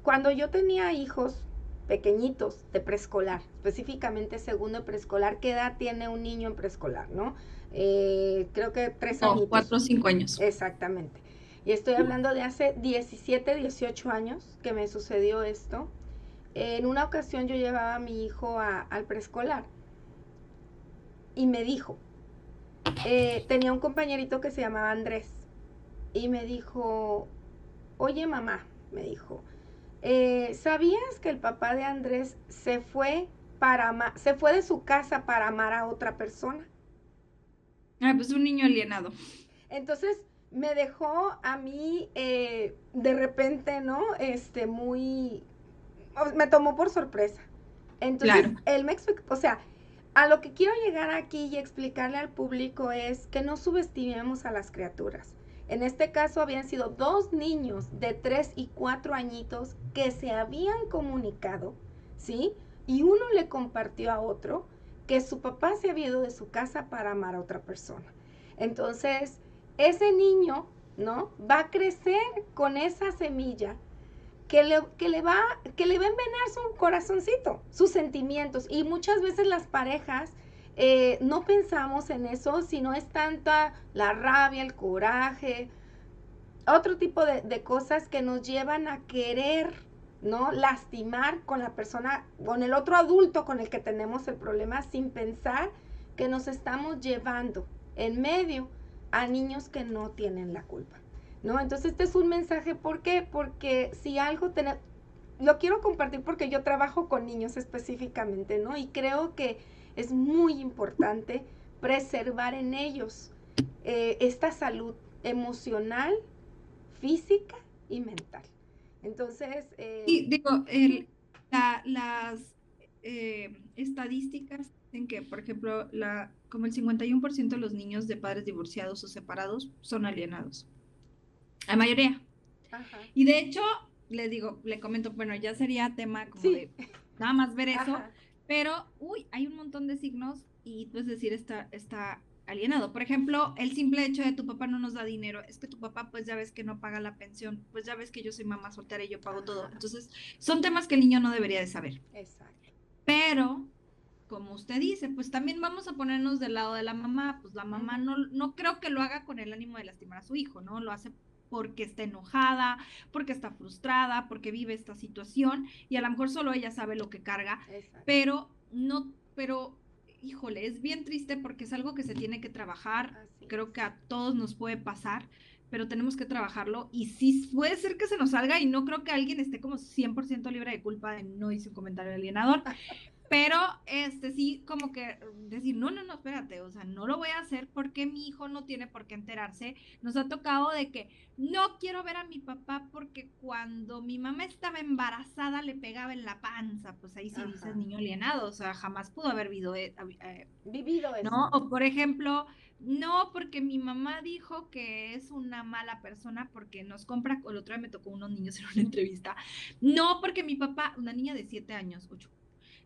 Cuando yo tenía hijos pequeñitos de preescolar, específicamente segundo de preescolar, ¿qué edad tiene un niño en preescolar, no? Creo que 3 añitos. 4 o 5 años. Exactamente. Y estoy hablando de hace 17, 18 años que me sucedió esto. En una ocasión yo llevaba a mi hijo al preescolar y me dijo, tenía un compañerito que se llamaba Andrés y me dijo, oye mamá, me dijo, ¿sabías que el papá de Andrés se fue de su casa para amar a otra persona? Ah, pues un niño alienado. Entonces me dejó a mí de repente, ¿no? Me tomó por sorpresa. Entonces Claro. él me explicó, o sea, a lo que quiero llegar aquí y explicarle al público es que no subestimemos a las criaturas. En este caso habían sido 2 niños de 3 y 4 añitos que se habían comunicado, ¿sí? Y uno le compartió a otro que su papá se había ido de su casa para amar a otra persona. Entonces, ese niño, ¿no? Va a crecer con esa semilla que le va a envenenar su corazoncito, sus sentimientos. Y muchas veces las parejas no pensamos en eso, sino es tanta la rabia, el coraje, otro tipo de cosas que nos llevan a querer, ¿no? Lastimar con la persona, con el otro adulto con el que tenemos el problema, sin pensar que nos estamos llevando en medio a niños que no tienen la culpa, ¿no? Entonces este es un mensaje, ¿por qué? Porque si algo tenemos, lo quiero compartir porque yo trabajo con niños específicamente, ¿no? Y creo que es muy importante preservar en ellos esta salud emocional, física y mental. Entonces, Y digo, las estadísticas dicen que, por ejemplo, como el 51% de los niños de padres divorciados o separados son alienados. La mayoría. ajá, Y de hecho, le comento, bueno, ya sería tema como sí, de nada más ver eso, ajá, pero, hay un montón de signos y pues decir está alienado. Por ejemplo, el simple hecho de tu papá no nos da dinero, es que tu papá pues ya ves que no paga la pensión, pues ya ves que yo soy mamá soltera y yo pago todo. ajá, Entonces, son temas que el niño no debería de saber. exacto. Pero, como usted dice, pues también vamos a ponernos del lado de la mamá, pues la mamá Ujú, no creo que lo haga con el ánimo de lastimar a su hijo, ¿no? Lo hace porque está enojada, porque está frustrada, porque vive esta situación y a lo mejor solo ella sabe lo que carga, exacto, pero híjole, es bien triste porque es algo que se tiene que trabajar, así creo que es. a todos nos puede pasar, pero tenemos que trabajarlo y sí puede ser que se nos salga y no creo que alguien esté como 100% libre de culpa de no hice un comentario alienador, pero sí, como que decir, no, espérate, o sea, no lo voy a hacer porque mi hijo no tiene por qué enterarse. Nos ha tocado de que no quiero ver a mi papá porque cuando mi mamá estaba embarazada le pegaba en la panza, pues ahí sí dices Ajá, niño alienado, o sea, jamás pudo haber vivido, vivido eso. ¿no? O por ejemplo, no porque mi mamá dijo que es una mala persona porque nos compra, o el otro día me tocó unos niños en una entrevista, no porque mi papá, una niña de 7 años, 8,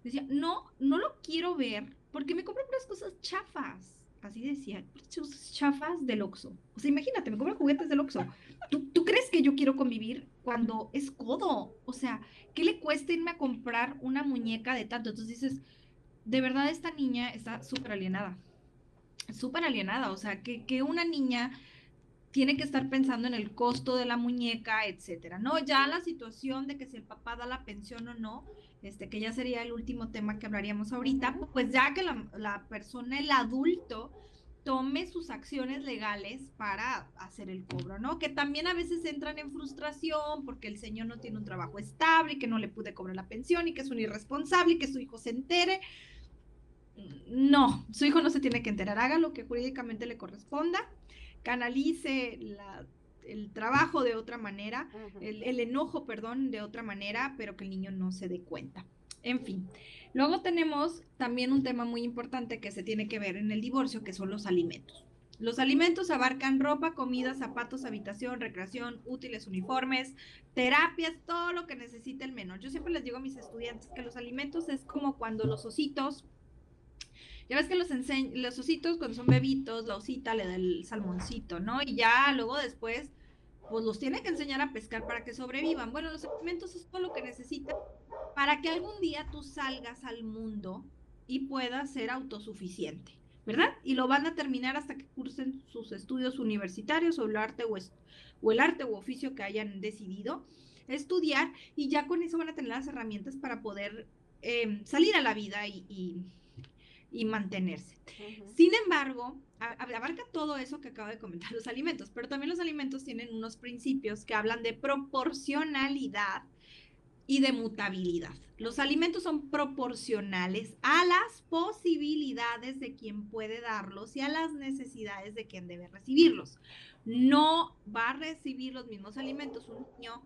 decía, no lo quiero ver porque me compra puras cosas chafas. Así decía, puras cosas chafas del Oxxo. O sea, imagínate, me compra juguetes del Oxxo. ¿Tú crees que yo quiero convivir cuando es codo? O sea, ¿qué le cuesta irme a comprar una muñeca de tanto? Entonces dices, de verdad esta niña está súper alienada. O sea, que una niña tiene que estar pensando en el costo de la muñeca, etcétera, ¿no? Ya la situación de que si el papá da la pensión o no, que ya sería el último tema que hablaríamos ahorita, Ujú, pues ya que la persona, el adulto, tome sus acciones legales para hacer el cobro, ¿no? Que también a veces entran en frustración porque el señor no tiene un trabajo estable y que no le pude cobrar la pensión y que es un irresponsable y que su hijo se entere. No, su hijo no se tiene que enterar, haga lo que jurídicamente le corresponda, canalice el trabajo de otra manera, ujú. el enojo, perdón, de otra manera, pero que el niño no se dé cuenta. En fin, luego tenemos también un tema muy importante que se tiene que ver en el divorcio, que son los alimentos. Los alimentos abarcan ropa, comida, zapatos, habitación, recreación, útiles, uniformes, terapias, todo lo que necesita el menor. Yo siempre les digo a mis estudiantes que los alimentos es como cuando los ositos, ya ves que los ositos cuando son bebitos, la osita le da el salmoncito, ¿no? Y ya luego después, pues los tiene que enseñar a pescar para que sobrevivan. Bueno, los alimentos es todo lo que necesitan para que algún día tú salgas al mundo y puedas ser autosuficiente, ¿verdad? Y lo van a terminar hasta que cursen sus estudios universitarios o el arte o el arte u oficio que hayan decidido. estudiar y ya con eso van a tener las herramientas para poder salir a la vida y mantenerse. Sin embargo, abarca todo eso que acabo de comentar, los alimentos, pero también los alimentos tienen unos principios que hablan de proporcionalidad y de mutabilidad. Los alimentos son proporcionales a las posibilidades de quien puede darlos y a las necesidades de quien debe recibirlos. No va a recibir los mismos alimentos un niño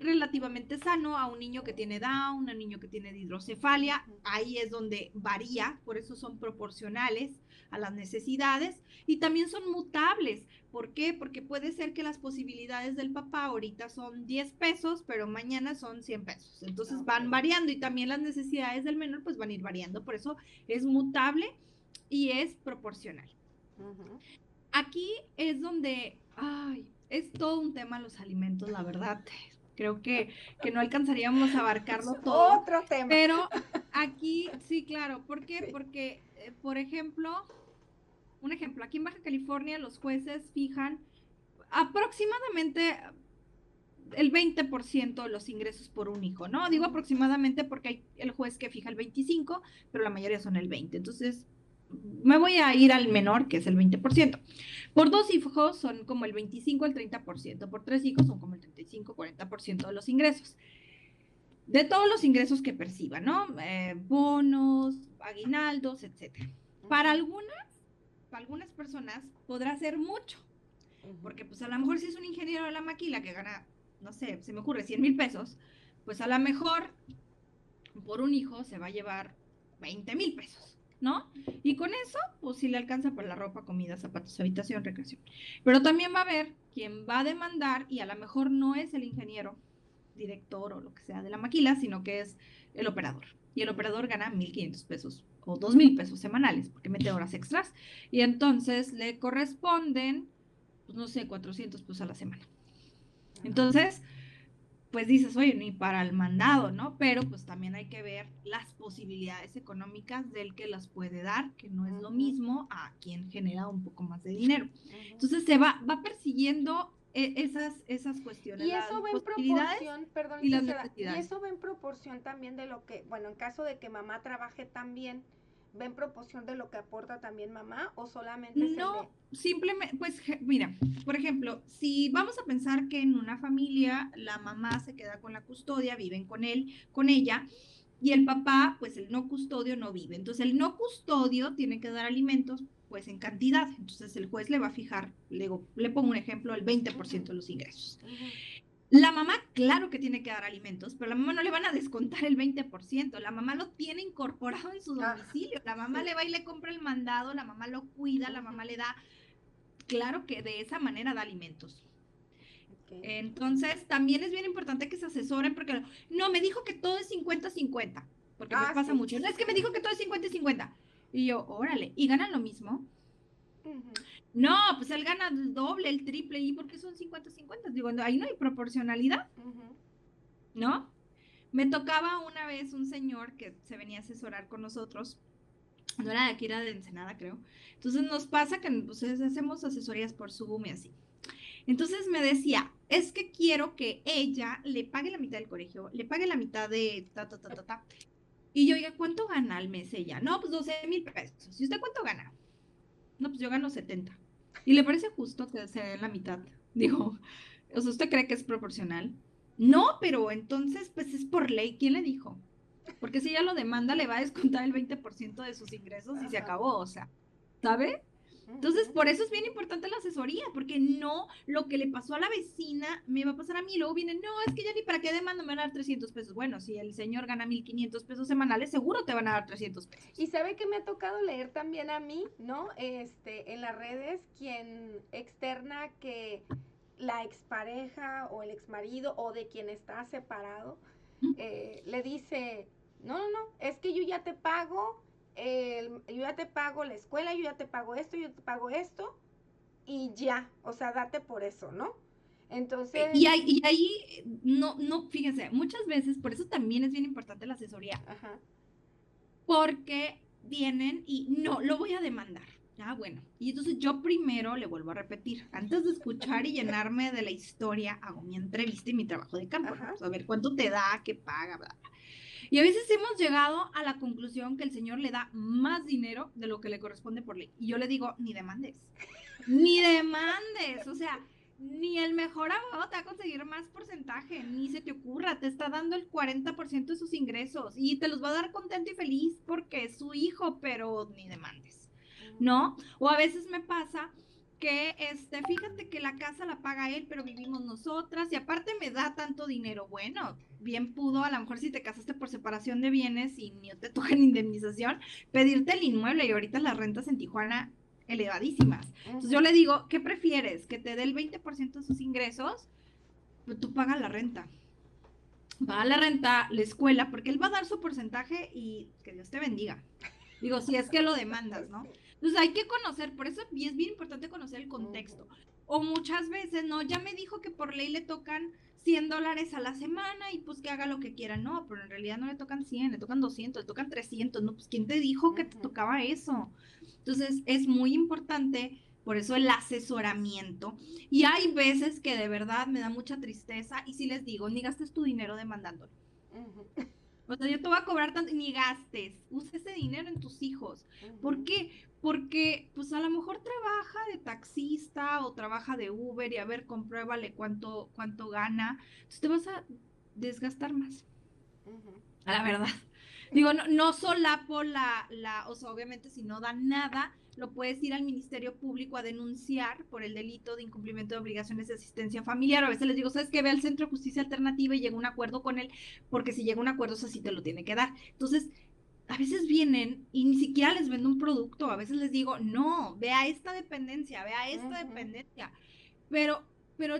relativamente sano a un niño que tiene Down, a un niño que tiene hidrocefalia. Ahí es donde varía, por eso son proporcionales a las necesidades y también son mutables. ¿Por qué? Porque puede ser que las posibilidades del papá ahorita son 10 pesos, pero mañana son 100 pesos. Entonces van variando y también las necesidades del menor pues van a ir variando. Por eso es mutable y es proporcional. Aquí es donde, es todo un tema los alimentos, la verdad. Creo que no alcanzaríamos a abarcarlo todo. Otro tema. Pero aquí, sí, claro. ¿Por qué? Sí. Porque, por ejemplo, aquí en Baja California los jueces fijan aproximadamente el 20% de los ingresos por un hijo, ¿no? Digo aproximadamente porque hay el juez que fija el 25%, pero la mayoría son el 20%. Entonces, me voy a ir al menor, que es el 20%. Por 2 hijos son como el 25, el 30%. Por 3 hijos son como el 35, 40% de los ingresos. De todos los ingresos que perciban, ¿no? Bonos, aguinaldos, etc. Para algunas personas podrá ser mucho. Porque pues a lo mejor si es un ingeniero de la maquila que gana, no sé, se me ocurre 100,000 pesos, pues a lo mejor por un hijo se va a llevar 20,000 pesos. ¿No? Y con eso, pues sí le alcanza para la ropa, comida, zapatos, habitación, recreación. Pero también va a haber quien va a demandar y a lo mejor no es el ingeniero, director o lo que sea de la maquila, sino que es el operador. Y el operador gana 1,500 pesos o 2,000 pesos semanales porque mete horas extras. Y entonces le corresponden, pues no sé, 400 pesos a la semana. Entonces, pues dices, oye, ni para el mandado, ¿no? Pero pues también hay que ver las posibilidades económicas del que las puede dar, que no es lo mismo a quien genera un poco más de dinero. Entonces se va persiguiendo esas cuestiones. Y eso va en proporción, perdón, y eso va en proporción también de lo que, bueno, en caso de que mamá trabaje también, ¿va en proporción de lo que aporta también mamá o solamente no, simplemente, pues mira, por ejemplo, si vamos a pensar que en una familia la mamá se queda con la custodia, viven con él, con ella, y el papá, pues el no custodio no vive. Entonces el no custodio tiene que dar alimentos, pues en cantidad. Entonces el juez le va a fijar, le pongo un ejemplo, el 20% de los ingresos. La mamá, claro que tiene que dar alimentos, pero a la mamá no le van a descontar el 20%. La mamá lo tiene incorporado en su domicilio. La mamá le va y le compra el mandado, la mamá lo cuida, la mamá le da. Claro que de esa manera da alimentos. Entonces, también es bien importante que se asesoren porque no, me dijo que todo es 50-50, porque me pasa mucho. No, es que me dijo que todo es 50-50. Y yo, órale, ¿y ganan lo mismo? No, pues él gana el doble, el triple, ¿y por qué son 50-50? Digo, ahí no hay proporcionalidad, ¿no? Me tocaba una vez un señor que se venía a asesorar con nosotros, no era de aquí, era de Ensenada, creo. Entonces nos pasa que pues, hacemos asesorías por Zoom y así. Entonces me decía, es que quiero que ella le pague la mitad del colegio, le pague la mitad de Y yo, oiga, ¿cuánto gana al mes ella? No, pues 12,000 pesos. ¿Y usted cuánto gana? No, pues yo gano 70. ¿Y le parece justo que se den la mitad? Digo, o sea, ¿usted cree que es proporcional? No, pero entonces, pues es por ley. ¿Quién le dijo? Porque si ella lo demanda, le va a descontar el 20% de sus ingresos y se acabó, o sea, ¿sabe? Entonces, por eso es bien importante la asesoría, porque no lo que le pasó a la vecina me va a pasar a mí. Luego viene, no, es que ya ni para qué demanda me van a dar 300 pesos. Bueno, si el señor gana 1,500 pesos semanales, seguro te van a dar 300 pesos. Y sabe que me ha tocado leer también a mí, ¿no? En las redes, quien externa que la expareja o el exmarido o de quien está separado, le dice, no, es que yo ya te pago, yo ya te pago la escuela, yo ya te pago esto, yo te pago esto, y ya, o sea, date por eso, ¿no? Entonces... Y ahí, no, fíjense, muchas veces, por eso también es bien importante la asesoría. Porque vienen y no, lo voy a demandar. Ah, bueno. Y entonces yo primero le vuelvo a repetir, antes de escuchar y llenarme de la historia, hago mi entrevista y mi trabajo de campo, ¿no? Ajá. Pues a ver cuánto te da, qué paga, bla, bla. Y a veces hemos llegado a la conclusión que el señor le da más dinero de lo que le corresponde por ley. Y yo le digo, ni demandes, ni demandes, o sea, ni el mejor abogado te va a conseguir más porcentaje, ni se te ocurra, te está dando el 40% de sus ingresos y te los va a dar contento y feliz porque es su hijo, pero ni demandes, ¿no? O a veces me pasa que, fíjate que la casa la paga él, pero vivimos nosotras y aparte me da tanto dinero. Bueno, bien pudo, a lo mejor si te casaste por separación de bienes y ni te tocan indemnización, pedirte el inmueble y ahorita las rentas en Tijuana elevadísimas. Entonces yo le digo, ¿qué prefieres? ¿Que te dé el 20% de sus ingresos? Pues tú pagas la renta. Paga la renta, la escuela, porque él va a dar su porcentaje y que Dios te bendiga. Digo, si es que lo demandas, ¿no? Entonces hay que conocer, por eso y es bien importante conocer el contexto. O muchas veces, no, ya me dijo que por ley le tocan $100 a la semana y pues que haga lo que quiera. No, pero en realidad no le tocan 100, le tocan 200, le tocan 300. No, pues ¿quién te dijo que te tocaba eso? Entonces es muy importante, por eso el asesoramiento. Y hay veces que de verdad me da mucha tristeza y si les digo, ni gastes tu dinero demandándolo. O sea, yo te voy a cobrar tanto, ni gastes, usa ese dinero en tus hijos. ¿Por qué? Porque pues a lo mejor trabaja de taxista o trabaja de Uber y a ver, compruébale cuánto gana. Entonces te vas a desgastar más, a la verdad. Digo, no solapo o sea, obviamente si no dan nada, lo puedes ir al Ministerio Público a denunciar por el delito de incumplimiento de obligaciones de asistencia familiar. A veces les digo, ¿sabes qué? Ve al Centro de Justicia Alternativa y llega a un acuerdo con él, porque si llega a un acuerdo, eso sí te lo tiene que dar. Entonces, a veces vienen y ni siquiera les vendo un producto. A veces les digo, no, vea esta dependencia, vea esta dependencia. Pero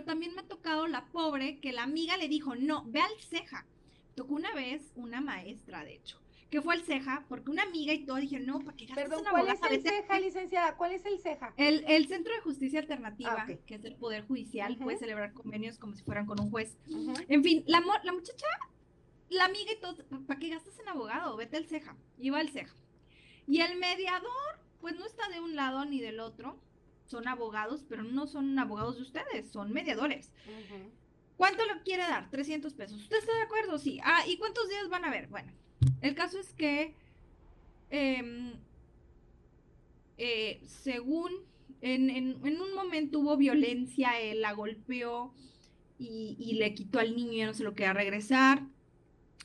también me ha tocado la pobre que la amiga le dijo, no, ve al ceja. Tocó una vez una maestra, de hecho, que fue al ceja, porque una amiga y todo dijeron, no, ¿para qué gastas Perdón, en ¿cuál abogada? es el Vete ceja, licenciada? ¿Cuál es el ceja? el Centro de Justicia Alternativa, Ok. que es el Poder Judicial, puede celebrar convenios como si fueran con un juez. Ujú. En fin, la muchacha, la amiga y todo, ¿para qué gastas en abogado? Vete al ceja. Iba al ceja. Y el mediador, pues no está de un lado ni del otro. Son abogados, pero no son abogados de ustedes, son mediadores. ¿Cuánto le quiere dar? 300 pesos. ¿Usted está de acuerdo? Sí. Ah, ¿y cuántos días van a ver? Bueno, el caso es que, según en un momento hubo violencia, él la golpeó y le quitó al niño y ya no se lo quería regresar.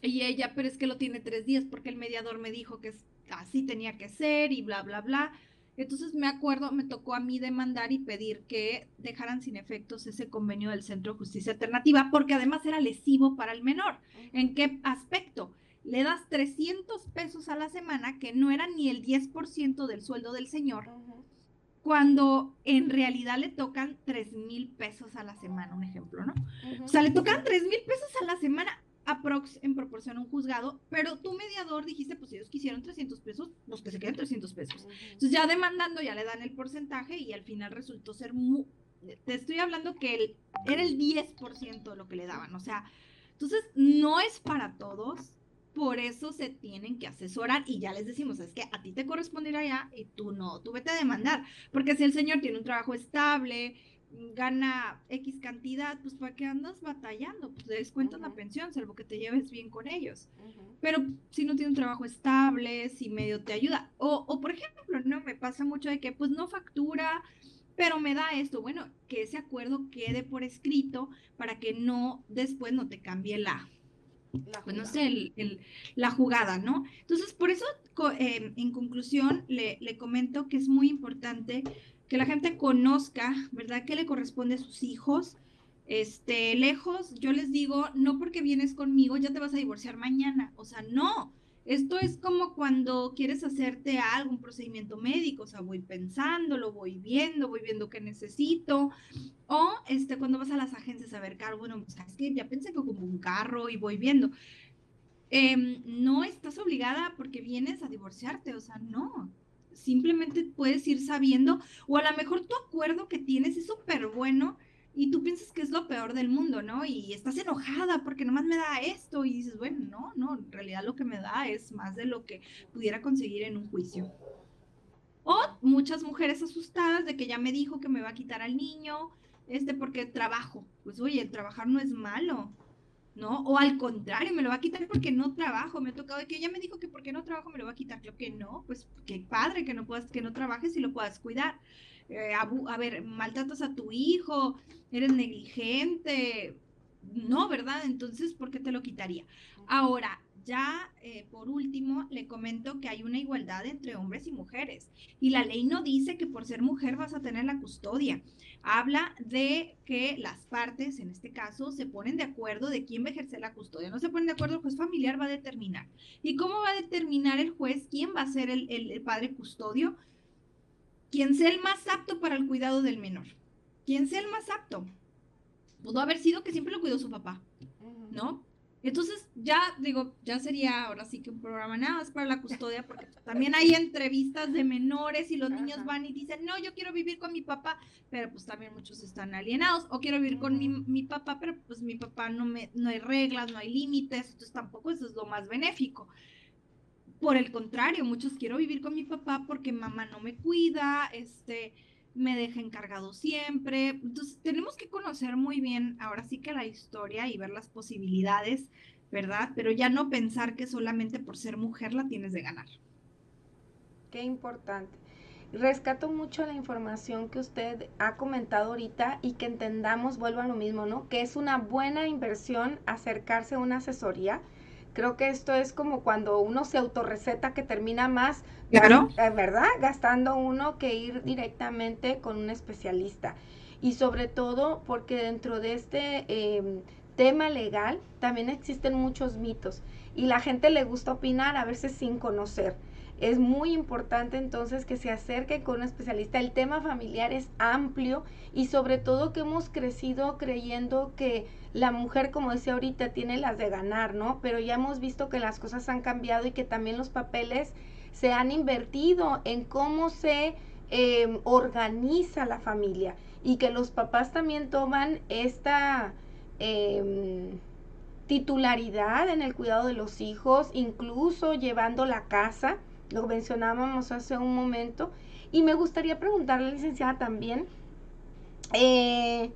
Y ella, pero es que lo tiene 3 días porque el mediador me dijo que así tenía que ser y bla, bla, bla. Entonces me acuerdo, me tocó a mí demandar y pedir que dejaran sin efectos ese convenio del Centro de Justicia Alternativa, porque además era lesivo para el menor. ¿En qué aspecto? Le das 300 pesos a la semana, que no era ni el 10% del sueldo del señor, cuando en realidad le tocan 3,000 pesos a la semana, un ejemplo, ¿no? O sea, le tocan 3,000 pesos a la semana en proporción a un juzgado, pero tu mediador dijiste, pues si ellos quisieron 300 pesos, pues que se queden 300 pesos. Entonces ya demandando, ya le dan el porcentaje y al final resultó ser te estoy hablando que era el 10% de lo que le daban, o sea, entonces no es para todos, por eso se tienen que asesorar y ya les decimos, es que a ti te corresponderá ya y tú no, tú vete a demandar, porque si el señor tiene un trabajo estable, gana X cantidad, pues ¿para qué andas batallando? Pues te descuentas la pensión, salvo que te lleves bien con ellos. Pero si no tiene un trabajo estable, si medio te ayuda, o por ejemplo, no, me pasa mucho de que pues no factura, pero me da esto, bueno, que ese acuerdo quede por escrito para que no, después no te cambie pues no sé, la jugada, ¿no? Entonces, por eso, en conclusión, le comento que es muy importante que la gente conozca, ¿verdad?, qué le corresponde a sus hijos. Lejos, yo les digo, no porque vienes conmigo ya te vas a divorciar mañana, o sea, no. Esto es como cuando quieres hacerte algún procedimiento médico, o sea, voy pensándolo, voy viendo qué necesito, o cuando vas a las agencias a ver carro, bueno, pues, es que ya pensé que como un carro y voy viendo. No estás obligada porque vienes a divorciarte, o sea, no. Simplemente puedes ir sabiendo, o a lo mejor tu acuerdo que tienes es súper bueno y tú piensas que es lo peor del mundo, ¿no? Y estás enojada porque nomás me da esto y dices, bueno, no, en realidad lo que me da es más de lo que pudiera conseguir en un juicio. O muchas mujeres asustadas de que ya me dijo que me va a quitar al niño, porque trabajo. Pues oye, el trabajar no es malo, ¿no? O al contrario, me lo va a quitar porque no trabajo. Me ha tocado de que ella me dijo que porque no trabajo me lo va a quitar. Creo que no, pues qué padre que no puedas, que no trabajes y lo puedas cuidar. A ver, maltratas a tu hijo, eres negligente, no, ¿verdad? Entonces, ¿por qué te lo quitaría? Ahora, ya por último, le comento que hay una igualdad entre hombres y mujeres y la ley no dice que por ser mujer vas a tener la custodia. Habla de que las partes, en este caso, se ponen de acuerdo de quién va a ejercer la custodia. No se ponen de acuerdo, el juez familiar va a determinar. ¿Y cómo va a determinar el juez quién va a ser el padre custodio? Quien sea el más apto para el cuidado del menor. Quien sea el más apto. Pudo haber sido que siempre lo cuidó su papá, ¿no? Entonces, ya digo, ya sería ahora sí que un programa nada más para la custodia, porque también hay entrevistas de menores y los niños van y dicen, no, yo quiero vivir con mi papá, pero pues también muchos están alienados, o quiero vivir con mi papá, pero pues mi papá no hay reglas, no hay límites, entonces tampoco eso es lo más benéfico. Por el contrario, muchos quiero vivir con mi papá porque mamá no me cuida, me deja encargado siempre. Entonces, tenemos que conocer muy bien ahora sí que la historia y ver las posibilidades, ¿verdad? Pero ya no pensar que solamente por ser mujer la tienes de ganar. Qué importante. Rescato mucho la información que usted ha comentado ahorita y que entendamos, vuelvo a lo mismo, ¿no? Que es una buena inversión acercarse a una asesoría. Creo que esto es como cuando uno se autorreceta que termina más, Claro. ¿verdad? Gastando uno que ir directamente con un especialista. Y sobre todo porque dentro de este tema legal también existen muchos mitos y la gente le gusta opinar a veces sin conocer. Es muy importante entonces que se acerque con un especialista. El tema familiar es amplio y sobre todo que hemos crecido creyendo que la mujer, como decía ahorita, tiene las de ganar, ¿no? Pero ya hemos visto que las cosas han cambiado y que también los papeles se han invertido en cómo se organiza la familia y que los papás también toman esta titularidad en el cuidado de los hijos, incluso llevando la casa, lo mencionábamos hace un momento. Y me gustaría preguntarle, licenciada, también, eh,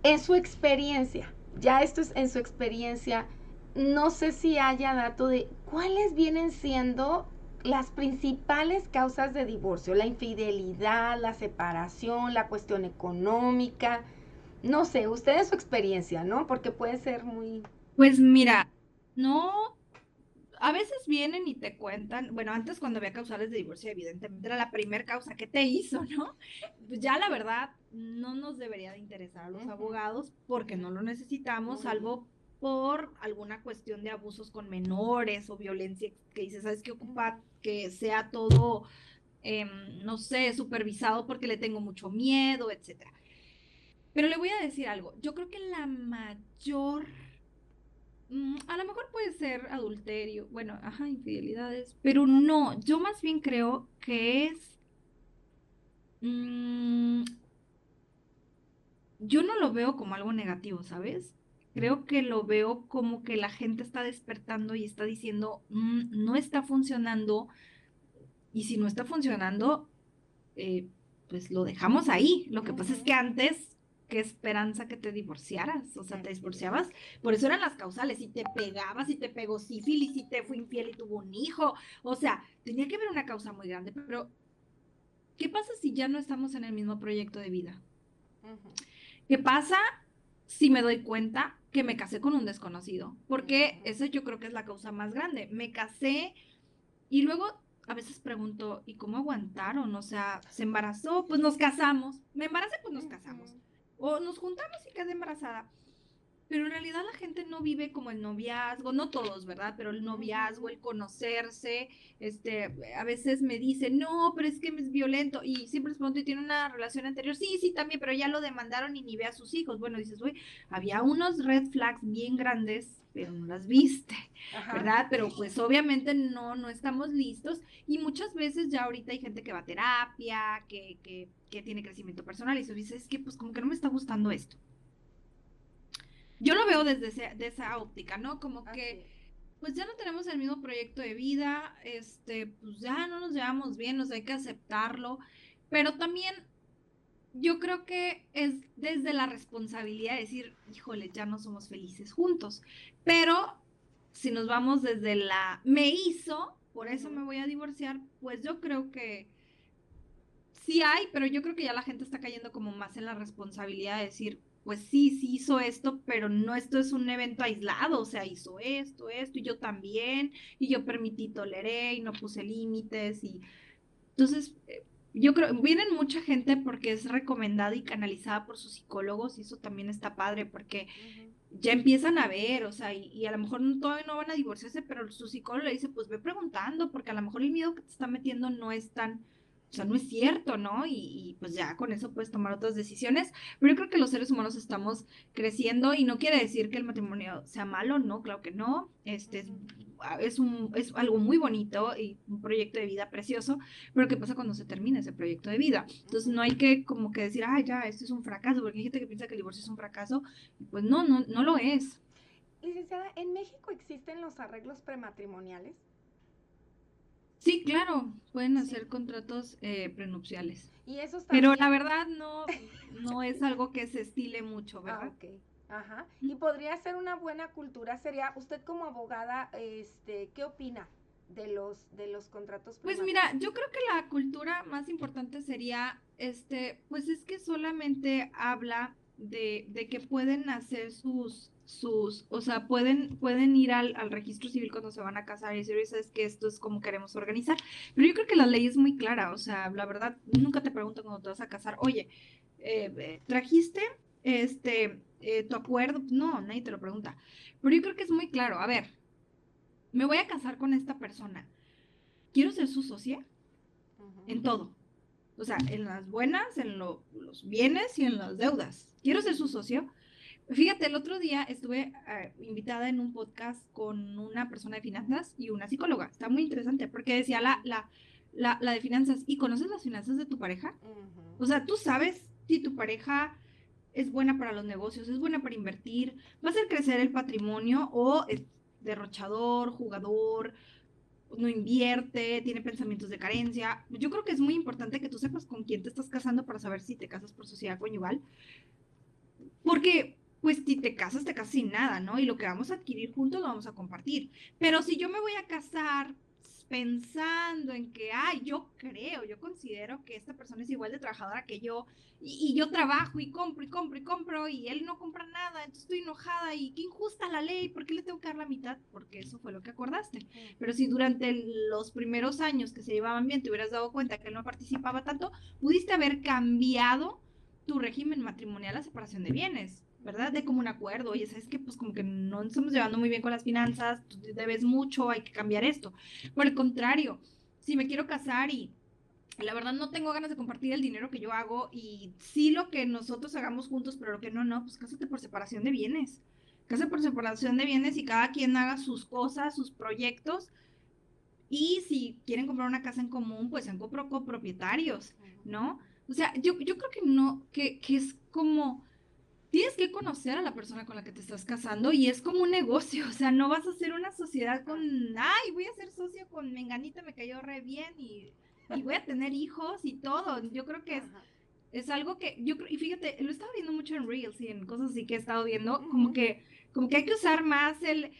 en su experiencia, ya esto es en su experiencia, no sé si haya dato de cuáles vienen siendo las principales causas de divorcio, la infidelidad, la separación, la cuestión económica, no sé, usted en su experiencia, ¿no? Porque puede ser muy... Pues mira, no, a veces vienen y te cuentan, bueno, antes cuando había causales de divorcio, evidentemente era la primera causa que te hizo, ¿no? Pues ya la verdad no nos debería de interesar a los abogados porque no lo necesitamos, salvo por alguna cuestión de abusos con menores o violencia que dices, ¿sabes qué ocupa? Que sea todo, no sé, supervisado porque le tengo mucho miedo, etcétera. Pero le voy a decir algo, yo creo que la mayor a lo mejor puede ser adulterio, bueno, ajá, infidelidades, pero no, yo más bien creo que es, mm, yo no lo veo como algo negativo, ¿sabes? Creo que lo veo como que la gente está despertando y está diciendo, no está funcionando, y si no está funcionando, eh, pues lo dejamos ahí. Lo que pasa es que antes, qué esperanza que te divorciaras, o sea, te divorciabas, por eso eran las causales, si te pegabas, si te pegó sífilis, si te fue infiel y tuvo un hijo, o sea, tenía que haber una causa muy grande, pero ¿qué pasa si ya no estamos en el mismo proyecto de vida? ¿Qué pasa si me doy cuenta que me casé con un desconocido? Porque eso yo creo que es la causa más grande. Me casé y luego a veces pregunto, ¿y cómo aguantaron? O sea, ¿se embarazó? Pues nos casamos. Me embaracé, pues nos casamos. O nos juntamos y quedé embarazada. Pero en realidad la gente no vive como el noviazgo, no todos, ¿verdad? Pero el noviazgo, el conocerse, a veces me dicen, no, pero es que es violento, y siempre les pregunto, ¿y tiene una relación anterior? Sí, sí, también, pero ya lo demandaron y ni ve a sus hijos. Bueno, dices, uy, había unos red flags bien grandes, pero no las viste, ¿verdad? Pero pues obviamente no estamos listos, y muchas veces ya ahorita hay gente que va a terapia, que tiene crecimiento personal, y eso dices, es que pues como que no me está gustando esto. Yo lo veo desde de esa óptica, ¿no? Como que pues ya no tenemos el mismo proyecto de vida, pues ya no nos llevamos bien, hay que aceptarlo, pero también yo creo que es desde la responsabilidad de decir, híjole, ya no somos felices juntos, pero si nos vamos desde me hizo, por eso me voy a divorciar, pues yo creo que sí hay, pero yo creo que ya la gente está cayendo como más en la responsabilidad de decir, pues sí, sí hizo esto, pero no, esto es un evento aislado, o sea, hizo esto, y yo también, y yo permití, toleré, y no puse límites, y entonces, yo creo, vienen mucha gente porque es recomendada y canalizada por sus psicólogos, y eso también está padre, porque ya empiezan a ver, o sea, y a lo mejor todavía no van a divorciarse, pero su psicólogo le dice, pues ve preguntando, porque a lo mejor el miedo que te está metiendo no es tan, o sea, no es cierto, ¿no? Y pues ya con eso puedes tomar otras decisiones, pero yo creo que los seres humanos estamos creciendo y no quiere decir que el matrimonio sea malo, no, claro que no, es algo muy bonito y un proyecto de vida precioso, pero ¿qué pasa cuando se termina ese proyecto de vida? Entonces no hay que como que decir, ah, ya, esto es un fracaso, porque hay gente que piensa que el divorcio es un fracaso, pues no lo es. Licenciada, ¿en México existen los arreglos prematrimoniales? Sí, claro, pueden Sí. hacer contratos prenupciales, Y esos pero la también. verdad no es algo que se estile mucho, Ah, ¿verdad? ok. Ajá. Y podría ser una buena cultura. Sería, usted como abogada, ¿qué opina de los contratos Pues prematrimoniales? mira, yo creo que la cultura más importante sería, pues es que solamente habla de que pueden hacer o sea, pueden ir al registro civil cuando se van a casar y decir, "Oye, sabes que esto es como queremos organizar". Pero yo creo que la ley es muy clara, o sea, la verdad, nunca te preguntan cuando te vas a casar, oye, ¿trajiste tu acuerdo? No, nadie te lo pregunta. Pero yo creo que es muy claro, a ver, me voy a casar con esta persona. ¿Quiero ser su socia? Ujú. En todo. O sea, en las buenas, los bienes y en las deudas. Quiero ser su socio. Fíjate, el otro día estuve invitada en un podcast con una persona de finanzas y una psicóloga. Está muy interesante porque decía la de finanzas. ¿Y conoces las finanzas de tu pareja? Ujú. O sea, tú sabes si tu pareja es buena para los negocios, es buena para invertir, va a hacer crecer el patrimonio o es derrochador, jugador, no invierte, tiene pensamientos de carencia. Yo creo que es muy importante que tú sepas con quién te estás casando para saber si te casas por sociedad conyugal, porque pues si te casas sin nada, ¿no? Y lo que vamos a adquirir juntos lo vamos a compartir. Pero si yo me voy a casar pensando en que, ay, yo considero que esta persona es igual de trabajadora que yo, y yo trabajo y compro y compro y compro, y él no compra nada, entonces estoy enojada, y qué injusta la ley, ¿por qué le tengo que dar la mitad? Porque eso fue lo que acordaste. Pero si durante los primeros años que se llevaban bien te hubieras dado cuenta que él no participaba tanto, pudiste haber cambiado tu régimen matrimonial a separación de bienes, ¿verdad? De común acuerdo, oye, ¿sabes qué? Pues como que no nos estamos llevando muy bien con las finanzas, tú debes mucho, hay que cambiar esto. Por el contrario, si me quiero casar y la verdad no tengo ganas de compartir el dinero que yo hago y sí lo que nosotros hagamos juntos, pero lo que no, pues cásate por separación de bienes. Cásate por separación de bienes y cada quien haga sus cosas, sus proyectos. Y si quieren comprar una casa en común, pues sean copropietarios, ¿no? O sea, yo creo que no, que es como, tienes que conocer a la persona con la que te estás casando y es como un negocio, o sea, no vas a hacer una sociedad con, Así ay, voy a ser socio con Menganita, me cayó re bien y voy a tener hijos y todo. Yo creo que es. Ajá. es algo que yo creo, y fíjate, lo he estado viendo mucho en Reels y en cosas así que he estado viendo, Ujú. como que hay que usar más el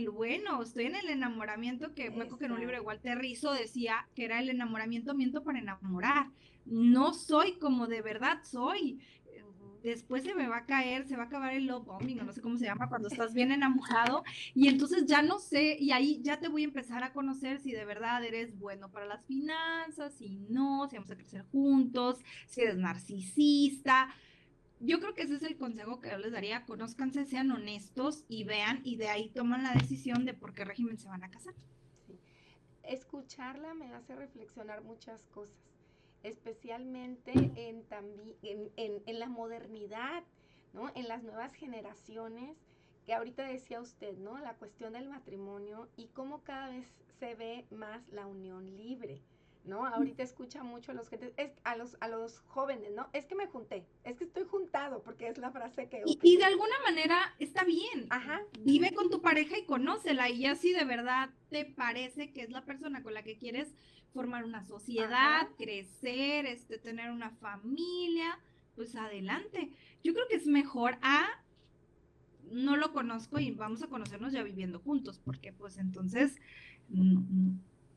bueno, estoy en el enamoramiento, que me acuerdo que en un libro de Exacto. Walter Rizzo decía que era el enamoramiento, miento para enamorar. No soy como de verdad soy. Ujú. Después se me va a caer, se va a acabar el love bombing, o no sé cómo se llama, cuando estás bien enamorado, y entonces ya no sé, y ahí ya te voy a empezar a conocer si de verdad eres bueno para las finanzas, si no, si vamos a crecer juntos, si eres narcisista. Yo creo que ese es el consejo que yo les daría, conózcanse, sean honestos y vean, y de ahí toman la decisión de por qué régimen se van a casar. Sí. Escucharla me hace reflexionar muchas cosas, especialmente en la modernidad, ¿no? En las nuevas generaciones, que ahorita decía usted, ¿no? La cuestión del matrimonio y cómo cada vez se ve más la unión libre, ¿no? Ahorita escucha mucho a los gente, a los jóvenes, ¿no? Es que me junté, es que estoy juntado, porque es la frase que Y de alguna manera está bien. Ajá. Vive con tu pareja y conócela, y ya si de verdad te parece que es la persona con la que quieres formar una sociedad, crecer, tener una familia, pues adelante. Yo creo que es mejor no lo conozco y vamos a conocernos ya viviendo juntos, porque pues entonces,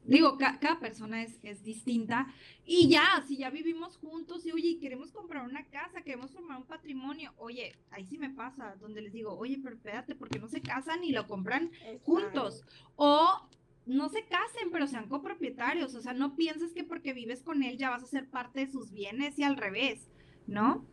digo, cada persona es distinta, y ya, si ya vivimos juntos y oye, queremos comprar una casa, queremos formar un patrimonio, oye, ahí sí me pasa, donde les digo, oye, pero espérate, ¿por qué no se casan y lo compran juntos? O no se casen, pero sean copropietarios, o sea, no pienses que porque vives con él ya vas a ser parte de sus bienes y al revés, ¿no?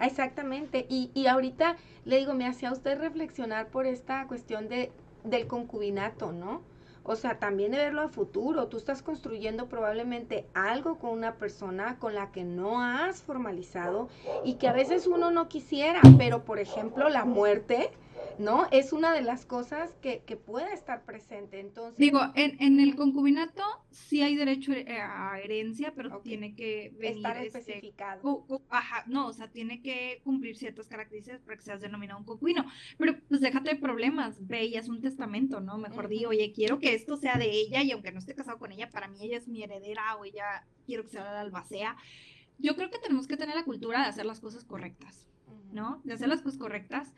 Exactamente, y ahorita le digo, me hacía usted reflexionar por esta cuestión del concubinato, ¿no? O sea, también de verlo a futuro, tú estás construyendo probablemente algo con una persona con la que no has formalizado y que a veces uno no quisiera, pero por ejemplo la muerte, ¿no? Es una de las cosas que puede estar presente. Entonces, digo, en el concubinato sí hay derecho a herencia, pero tiene que venir estar especificado. Ajá, no, o sea, tiene que cumplir ciertas características para que seas denominado un concubino. Pero pues déjate de problemas, ve, ella es un testamento, ¿no? Mejor di, oye, quiero que esto sea de ella, y aunque no esté casado con ella, para mí ella es mi heredera, o ella quiero que sea la albacea. Yo creo que tenemos que tener la cultura de hacer las cosas correctas, ¿no? De hacer las cosas correctas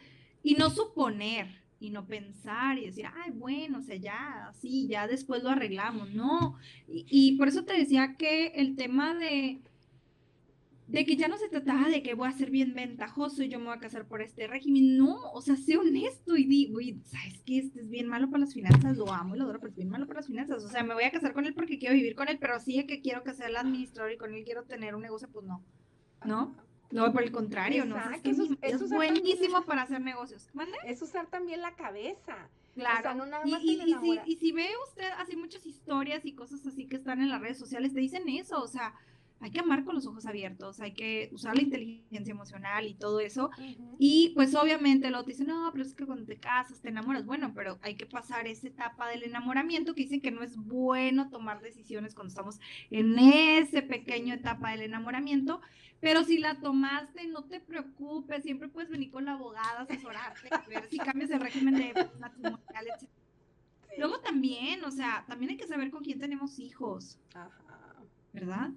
y no suponer y no pensar y decir, ay, bueno, o sea, ya, sí, ya después lo arreglamos, no. Y por eso te decía que el tema de que ya no se trataba de que voy a ser bien ventajoso y yo me voy a casar por este régimen, no, o sea, sé honesto y di, oye, ¿sabes qué? Este es bien malo para las finanzas, lo amo y lo adoro, pero es bien malo para las finanzas, o sea, me voy a casar con él porque quiero vivir con él, pero sí es que quiero que sea el administrador y con él quiero tener un negocio, pues no, ¿no? No, por el contrario, no, es que es buenísimo para hacer negocios. ¿Mande? Es usar también la cabeza. Claro. O sea, no nada más y si ve usted así muchas historias y cosas así que están en las redes sociales, te dicen eso, o sea, hay que amar con los ojos abiertos, hay que usar la inteligencia emocional y todo eso. Y pues obviamente lo te dicen, no, pero es que cuando te casas te enamoras. Bueno, pero hay que pasar esa etapa del enamoramiento, que dicen que no es bueno tomar decisiones cuando estamos en esa pequeña etapa del enamoramiento. Pero si la tomaste, no te preocupes, siempre puedes venir con la abogada a asesorarte, a ver si cambias el régimen de matrimonial, etc. Luego también, o sea, también hay que saber con quién tenemos hijos, ¿verdad?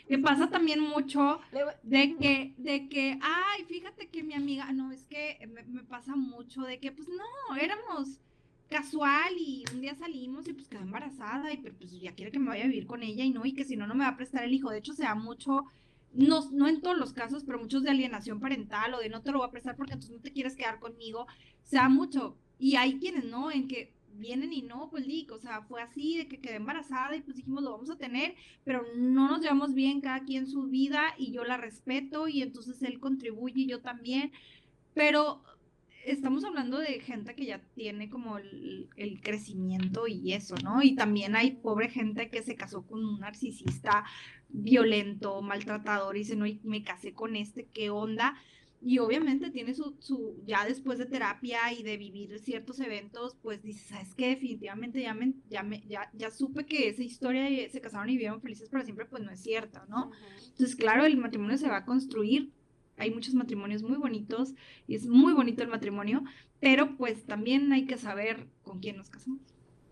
Que pasa también mucho de que, ay, fíjate que mi amiga, no, es que me pasa mucho de que, pues no, éramos casual y un día salimos y pues quedó embarazada y pues ya quiere que me vaya a vivir con ella y no, y que si no, no me va a prestar el hijo. De hecho, se da mucho, no en todos los casos, pero muchos de alienación parental o de no te lo voy a prestar porque entonces no te quieres quedar conmigo, se da mucho. Y hay quienes no, en que vienen y no, pues o sea, fue así de que quedé embarazada y pues dijimos lo vamos a tener, pero no nos llevamos bien cada quien su vida y yo la respeto y entonces él contribuye y yo también, pero estamos hablando de gente que ya tiene como el crecimiento y eso, ¿no? Y también hay pobre gente que se casó con un narcisista violento, maltratador y dice, no, y me casé con este, ¿qué onda? Y obviamente tiene ya después de terapia y de vivir ciertos eventos, pues dices, ¿sabes qué? Definitivamente ya supe que esa historia de se casaron y vivieron felices para siempre, pues no es cierta, ¿no? Entonces, claro, el matrimonio se va a construir. Hay muchos matrimonios muy bonitos y es muy bonito el matrimonio, pero pues también hay que saber con quién nos casamos.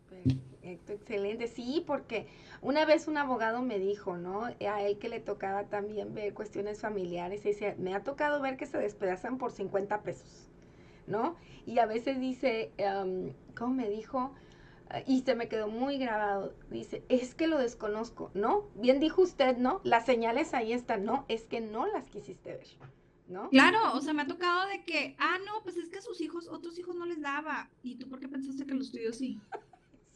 Perfecto, excelente. Sí, porque una vez un abogado me dijo, ¿no? A él que le tocaba también ver cuestiones familiares, y dice, me ha tocado ver que se despedazan por 50 pesos, ¿no? Y a veces dice, ¿cómo me dijo? Y se me quedó muy grabado. Dice, es que lo desconozco, ¿no? Bien dijo usted, ¿no? Las señales ahí están, ¿no? Es que no las quisiste ver, ¿no? Claro, o sea, me ha tocado de que, no, pues es que a sus hijos, otros hijos no les daba. ¿Y tú por qué pensaste que los tuyos sí?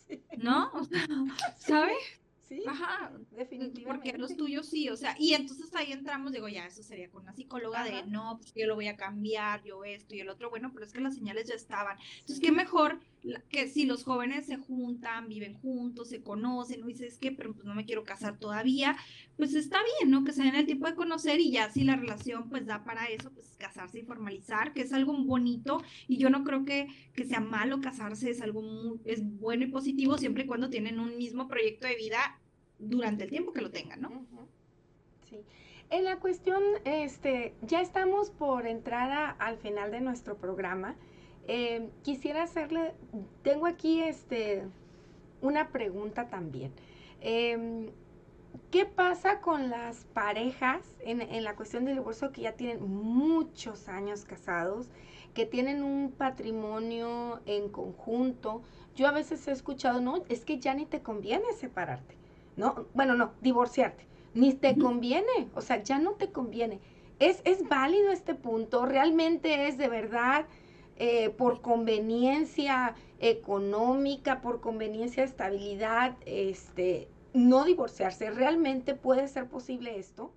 Sí. ¿No? O sea, ¿sabes? Sí, ajá, definitivamente. Porque los tuyos sí, o sea, y entonces ahí entramos, digo, ya, eso sería con una psicóloga de, no, pues yo lo voy a cambiar, yo esto y el otro, bueno, pero es que las señales ya estaban. Entonces, qué mejor que si los jóvenes se juntan, viven juntos, se conocen, no dices que, pero pues no me quiero casar todavía, pues está bien, ¿no? Que se den el tiempo de conocer y ya si la relación pues da para eso, pues casarse y formalizar, que es algo bonito y yo no creo que sea malo casarse, es algo es bueno y positivo siempre y cuando tienen un mismo proyecto de vida durante el tiempo que lo tengan, ¿no? Ujú. Sí. En la cuestión, ya estamos por entrar al final de nuestro programa. Quisiera hacerle, tengo aquí una pregunta también. Em, ¿Qué pasa con las parejas en la cuestión del divorcio que ya tienen muchos años casados, que tienen un patrimonio en conjunto? Yo a veces he escuchado, no, es que ya ni te conviene separarte, ¿no? Bueno, no, divorciarte, ni te conviene, o sea, ya no te conviene. ¿Es válido este punto? ¿Realmente es de verdad por conveniencia económica, por conveniencia de estabilidad, no divorciarse? ¿Realmente puede ser posible esto?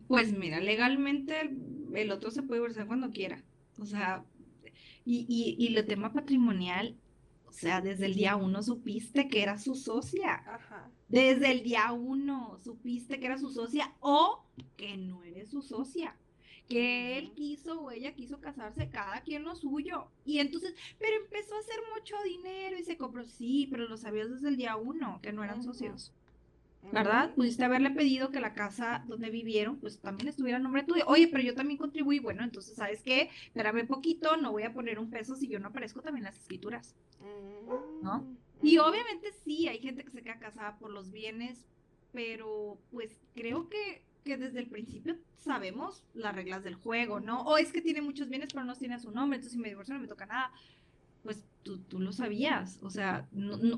Pues mira, legalmente el otro se puede divorciar cuando quiera. O sea, y el tema patrimonial, o sea, desde el día uno supiste que era su socia. Ajá. Desde el día uno supiste que era su socia o que no eres su socia. Que él Ujú. quiso o ella quiso casarse, cada quien lo suyo. Y entonces, pero empezó a hacer mucho dinero y se compró, sí, pero lo sabías desde el día uno, que no eran Ujú. socios. ¿Verdad? Ok. Pudiste haberle pedido que la casa donde vivieron, pues también estuviera a nombre tuyo. Oye, pero yo también contribuí. Bueno, entonces, ¿sabes qué? Espérame poquito, no voy a poner un peso si yo no aparezco también en las escrituras, ¿no? Mm, Y ujú. obviamente sí, hay gente que se queda casada por los bienes, pero pues creo que desde el principio sabemos las reglas del juego, ¿no? Ujú. O es que tiene muchos bienes, pero no tiene su nombre, entonces si me divorcio no me toca nada. Pues tú lo sabías, o sea,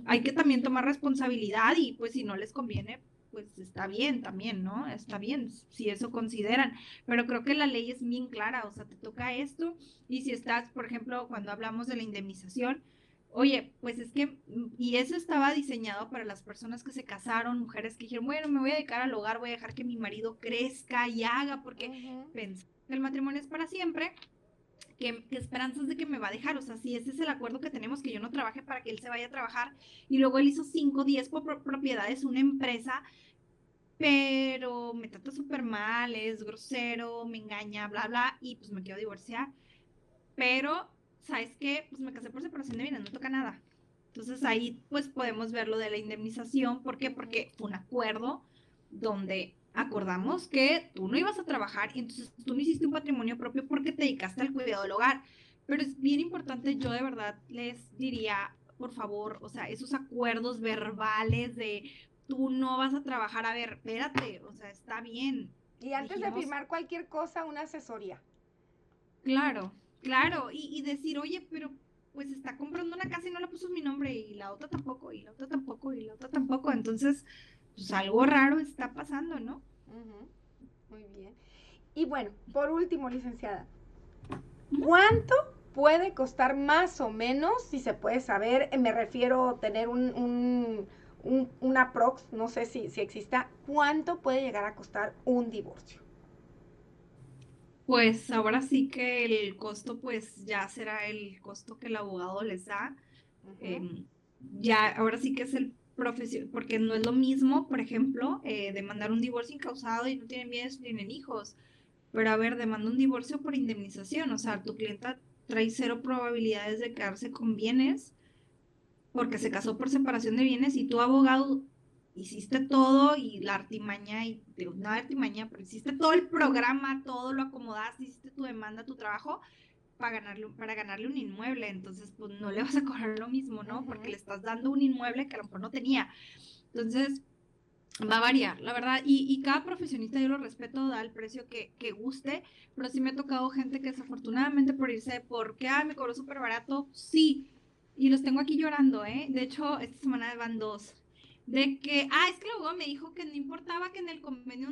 hay que también tomar responsabilidad y pues si no les conviene, pues está bien también, ¿no? Está bien si eso consideran, pero creo que la ley es bien clara, o sea, te toca esto y si estás, por ejemplo, cuando hablamos de la indemnización, oye, pues es que, y eso estaba diseñado para las personas que se casaron, mujeres que dijeron, bueno, me voy a dedicar al hogar, voy a dejar que mi marido crezca y haga, porque Ujú. pensé que el matrimonio es para siempre, que esperanzas de que me va a dejar, o sea, si ese es el acuerdo que tenemos, que yo no trabaje para que él se vaya a trabajar, y luego él hizo 5, 10 propiedades, una empresa, pero me trata súper mal, es grosero, me engaña, bla, bla, y pues me quiero divorciar, pero, ¿sabes qué? Pues me casé por separación de bienes, no toca nada. Entonces ahí pues podemos ver lo de la indemnización. ¿Por qué? Ujú. Porque fue un acuerdo donde acordamos que tú no ibas a trabajar y entonces tú no hiciste un patrimonio propio porque te dedicaste al cuidado del hogar. Pero es bien importante, yo de verdad les diría, por favor, o sea, esos acuerdos verbales de tú no vas a trabajar, a ver, espérate, o sea, está bien. Y antes de Dijimos, firmar cualquier cosa, una asesoría. claro, claro, y decir, oye, pero pues está comprando una casa y no le puso mi nombre, y la otra tampoco, y la otra tampoco, y la otra tampoco. Entonces, pues algo raro está pasando, ¿no? Ujú. Muy bien. Y bueno, por último, licenciada, Ujú. ¿cuánto puede costar más o menos, si se puede saber? Me refiero a tener una prox, no sé si exista, ¿cuánto puede llegar a costar un divorcio? Pues ahora sí que el costo, pues ya será el costo que el abogado les da. Ujú. Eh, ya, ahora sí que es el profesión, porque no es lo mismo, por ejemplo, demandar un divorcio incausado y no tienen bienes, no tienen hijos. Pero a ver, demanda un divorcio por indemnización, o sea, tu clienta trae cero probabilidades de quedarse con bienes porque se casó por separación de bienes y tu abogado hiciste todo y la artimaña, y digo, no la artimaña, pero hiciste todo el programa, todo lo acomodaste, hiciste tu demanda, tu trabajo para ganarle un inmueble, entonces pues no le vas a cobrar lo mismo, ¿no? Porque le Ujú. estás dando un inmueble que a lo mejor no tenía. Entonces, va a variar, la verdad, y cada profesionista yo lo respeto, da el precio que guste, pero sí me ha tocado gente que desafortunadamente por irse, porque, me cobró súper barato, sí, y los tengo aquí llorando, ¿eh? De hecho, esta semana van dos, de que, es que el abogado me dijo que no importaba que en el convenio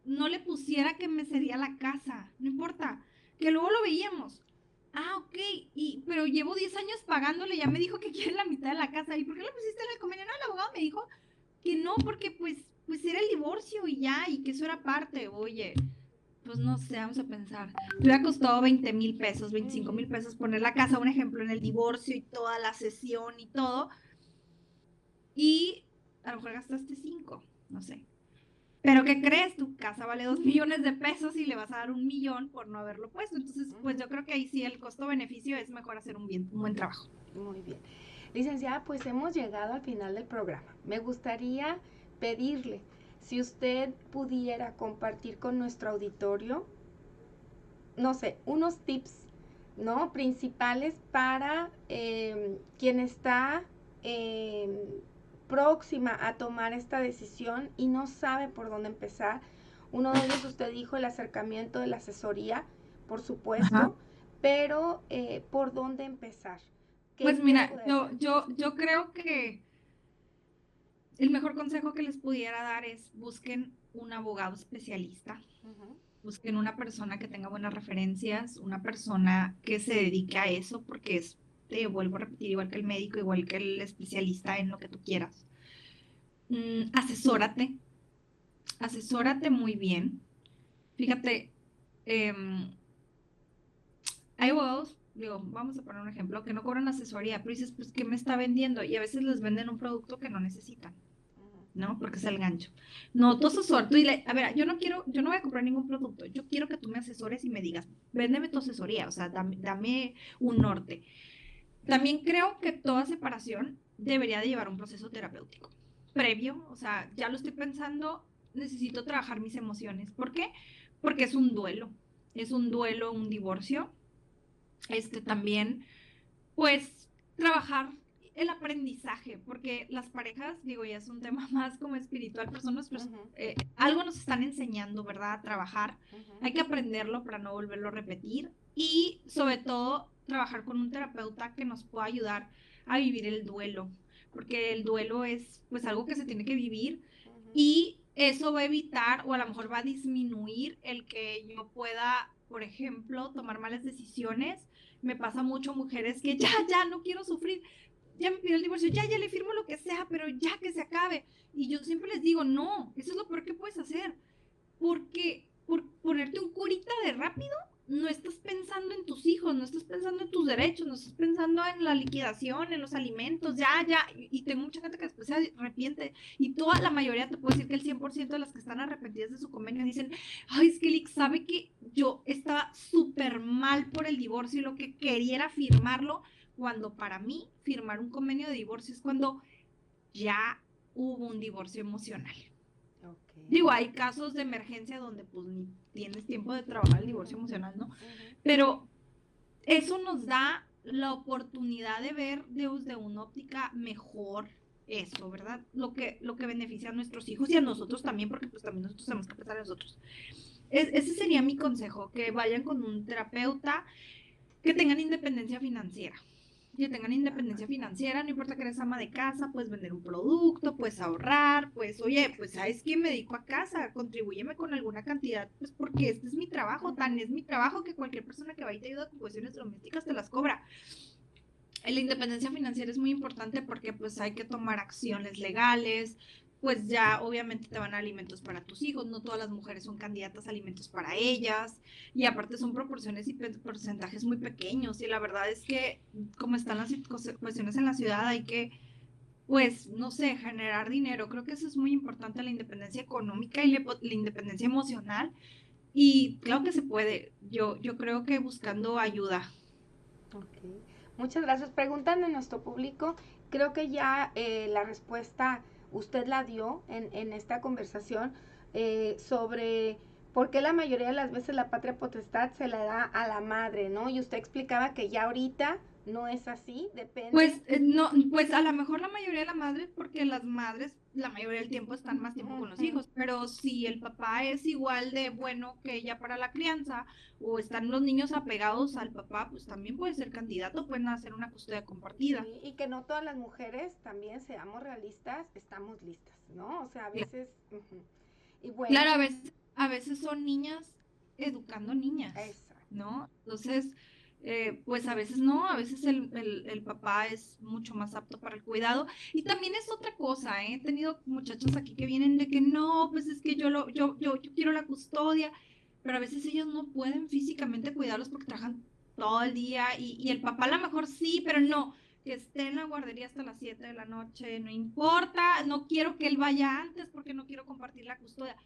no le pusiera que me cedía la casa, no importa, que luego lo veíamos. Ok, pero llevo 10 años pagándole, ya me dijo que quiere la mitad de la casa, ¿y por qué lo pusiste en el convenio? No, el abogado me dijo que no, porque pues era el divorcio y ya, y que eso era parte, oye, pues no sé, vamos a pensar, te hubiera costado 20,000 pesos, 25,000 pesos poner la casa, un ejemplo, en el divorcio y toda la sesión y todo, y a lo mejor gastaste 5, no sé. Pero ¿qué crees? Tu casa vale 2,000,000 de pesos y le vas a dar 1,000,000 por no haberlo puesto. Entonces, pues yo Ujú. creo que ahí sí el costo-beneficio es mejor hacer un buen trabajo. Muy bien. Licenciada, pues hemos llegado al final del programa. Me gustaría pedirle si usted pudiera compartir con nuestro auditorio, no sé, unos tips, ¿no? Principales para quien está próxima a tomar esta decisión y no sabe por dónde empezar. Uno de ellos, usted dijo, el acercamiento de la asesoría, por supuesto, Ajá. pero ¿por dónde empezar? Pues mira, yo creo que el mejor consejo que les pudiera dar es busquen un abogado especialista, busquen una persona que tenga buenas referencias, una persona que se dedique a eso, porque es, te vuelvo a repetir, igual que el médico, igual que el especialista en lo que tú quieras. Asesórate muy bien. Fíjate, hay abogados, digo, vamos a poner un ejemplo, que no cobran asesoría, pero dices, pues, ¿qué me está vendiendo? Y a veces les venden un producto que no necesitan, ¿no? Porque es el gancho. No, tú asesor, tú dile, a ver, yo no voy a comprar ningún producto, yo quiero que tú me asesores y me digas, véndeme tu asesoría, o sea, dame un norte. También creo que toda separación debería de llevar un proceso terapéutico previo, o sea, ya lo estoy pensando, necesito trabajar mis emociones. ¿Por qué? Porque es un duelo, un divorcio. También, pues, trabajar el aprendizaje, porque las parejas, digo, ya es un tema más como espiritual, personas, pues, algo nos están enseñando, ¿verdad? A trabajar. Hay que aprenderlo para no volverlo a repetir y, sobre todo, trabajar con un terapeuta que nos pueda ayudar a vivir el duelo, porque el duelo es, pues, algo que se tiene que vivir y eso va a evitar o a lo mejor va a disminuir el que yo pueda, por ejemplo, tomar malas decisiones. Me pasa mucho mujeres que ya, no quiero sufrir, ya me pidió el divorcio, ya le firmo lo que sea, pero ya que se acabe. Y yo siempre les digo, no, eso es lo peor que puedes hacer, porque por ponerte un curita de rápido, no estás pensando en tus hijos, no estás pensando en tus derechos, no estás pensando en la liquidación, en los alimentos, y tengo mucha gente que después se arrepiente, y toda la mayoría, te puedo decir que el 100% de las que están arrepentidas de su convenio dicen, ay, es que Lick, sabe que yo estaba súper mal por el divorcio y lo que quería era firmarlo, cuando para mí firmar un convenio de divorcio es cuando ya hubo un divorcio emocional. Okay. Digo, hay casos de emergencia donde pues ni tienes tiempo de trabajar el divorcio emocional, ¿no? Pero eso nos da la oportunidad de ver desde una óptica mejor eso, ¿verdad? Lo que beneficia a nuestros hijos y a nosotros también, porque pues también nosotros tenemos que pensar en nosotros. Ese sería mi consejo, que vayan con un terapeuta, que tengan independencia financiera. Que tengan independencia financiera, no importa que eres ama de casa, puedes vender un producto, puedes ahorrar, pues, oye, pues, ¿sabes qué? Me dedico a casa, contribúyeme con alguna cantidad, pues, porque este es mi trabajo, tan es mi trabajo que cualquier persona que va y te ayuda con cuestiones domésticas te las cobra. La independencia financiera es muy importante porque, pues, hay que tomar acciones legales, pues ya obviamente te van a alimentos para tus hijos, no todas las mujeres son candidatas a alimentos para ellas, y aparte son proporciones y porcentajes muy pequeños, y la verdad es que como están las cuestiones en la ciudad hay que, pues, no sé, generar dinero. Creo que eso es muy importante, la independencia económica y la independencia emocional, y claro que se puede, yo creo que buscando ayuda. Okay. Muchas gracias. Preguntan a nuestro público, creo que ya la respuesta usted la dio en esta conversación sobre por qué la mayoría de las veces la patria potestad se la da a la madre, ¿no? Y usted explicaba que ya ahorita no es así, depende. Pues no, pues a lo mejor la mayoría de las madres, porque las madres la mayoría del tiempo están más tiempo con los hijos, pero si el papá es igual de bueno que ella para la crianza, o están los niños apegados al papá, pues también puede ser candidato, pueden hacer una custodia compartida. Sí, y que no todas las mujeres, también seamos realistas, estamos listas, ¿no? O sea, a veces... Y bueno, claro, a veces son niñas educando niñas, exacto, ¿no? Entonces, pues a veces no, a veces el papá es mucho más apto para el cuidado. Y también es otra cosa, ¿eh? He tenido muchachos aquí que vienen de que no, pues es que yo quiero la custodia, pero a veces ellos no pueden físicamente cuidarlos porque trabajan todo el día, y el papá a lo mejor sí, pero no, que esté en la guardería hasta las 7 de la noche, no importa, no quiero que él vaya antes porque no quiero compartir la custodia.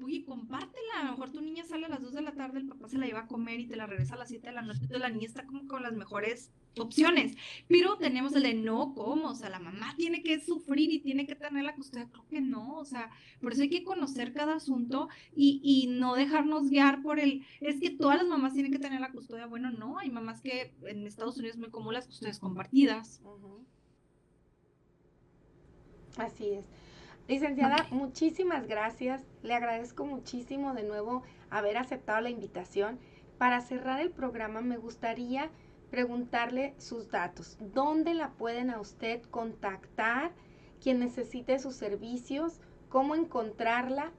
oye, compártela, a lo mejor tu niña sale a las 2 de la tarde, el papá se la lleva a comer y te la regresa a las 7 de la noche, entonces la niña está como con las mejores opciones, pero tenemos el de no, ¿cómo? O sea, la mamá tiene que sufrir y tiene que tener la custodia, creo que no, o sea, por eso hay que conocer cada asunto y no dejarnos guiar por es que todas las mamás tienen que tener la custodia, bueno, no, hay mamás que en Estados Unidos es muy común las custodias compartidas. Así es. Licenciada, Ok. muchísimas gracias. Le agradezco muchísimo de nuevo haber aceptado la invitación. Para cerrar el programa me gustaría preguntarle sus datos. ¿Dónde la pueden a usted contactar? Quien necesite sus servicios, cómo encontrarla.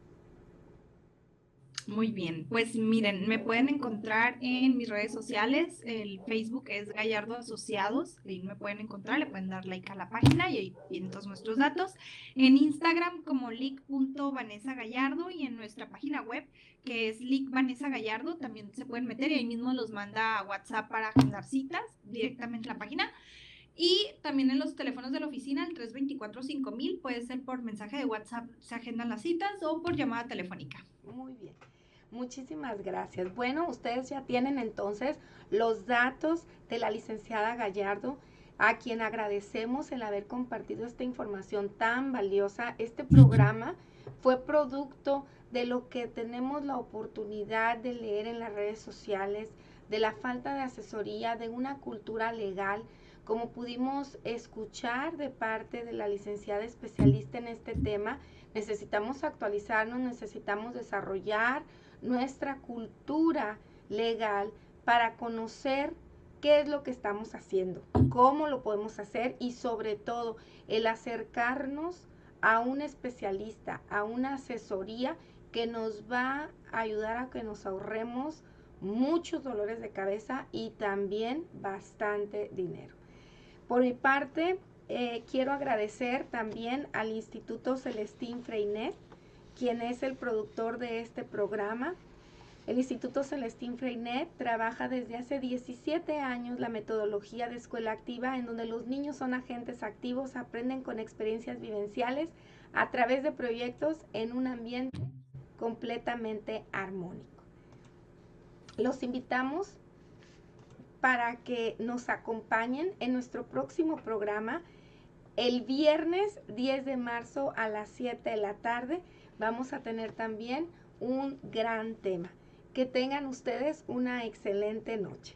Muy bien, pues miren, me pueden encontrar en mis redes sociales, el Facebook es Gallardo Asociados, ahí me pueden encontrar, le pueden dar like a la página y ahí tienen todos nuestros datos. En Instagram como lic.vanessagallardo y en nuestra página web que es lic Vanessa Gallardo, también se pueden meter y ahí mismo los manda a WhatsApp para agendar citas directamente en la página. Y también en los teléfonos de la oficina, el 324-5000, puede ser por mensaje de WhatsApp, se agendan las citas o por llamada telefónica. Muy bien. Muchísimas gracias. Bueno, ustedes ya tienen entonces los datos de la licenciada Gallardo, a quien agradecemos el haber compartido esta información tan valiosa. Este programa fue producto de lo que tenemos la oportunidad de leer en las redes sociales, de la falta de asesoría, de una cultura legal, como pudimos escuchar de parte de la licenciada especialista en este tema. Necesitamos actualizarnos, necesitamos desarrollar nuestra cultura legal para conocer qué es lo que estamos haciendo, cómo lo podemos hacer y sobre todo el acercarnos a un especialista, a una asesoría que nos va a ayudar a que nos ahorremos muchos dolores de cabeza y también bastante dinero. Por mi parte, quiero agradecer también al Instituto Celestín Freinet, quien es el productor de este programa. El Instituto Celestín Freinet trabaja desde hace 17 años la metodología de escuela activa, en donde los niños son agentes activos, aprenden con experiencias vivenciales a través de proyectos en un ambiente completamente armónico. Los invitamos para que nos acompañen en nuestro próximo programa el viernes 10 de marzo a las 7 de la tarde. Vamos a tener también un gran tema. Que tengan ustedes una excelente noche.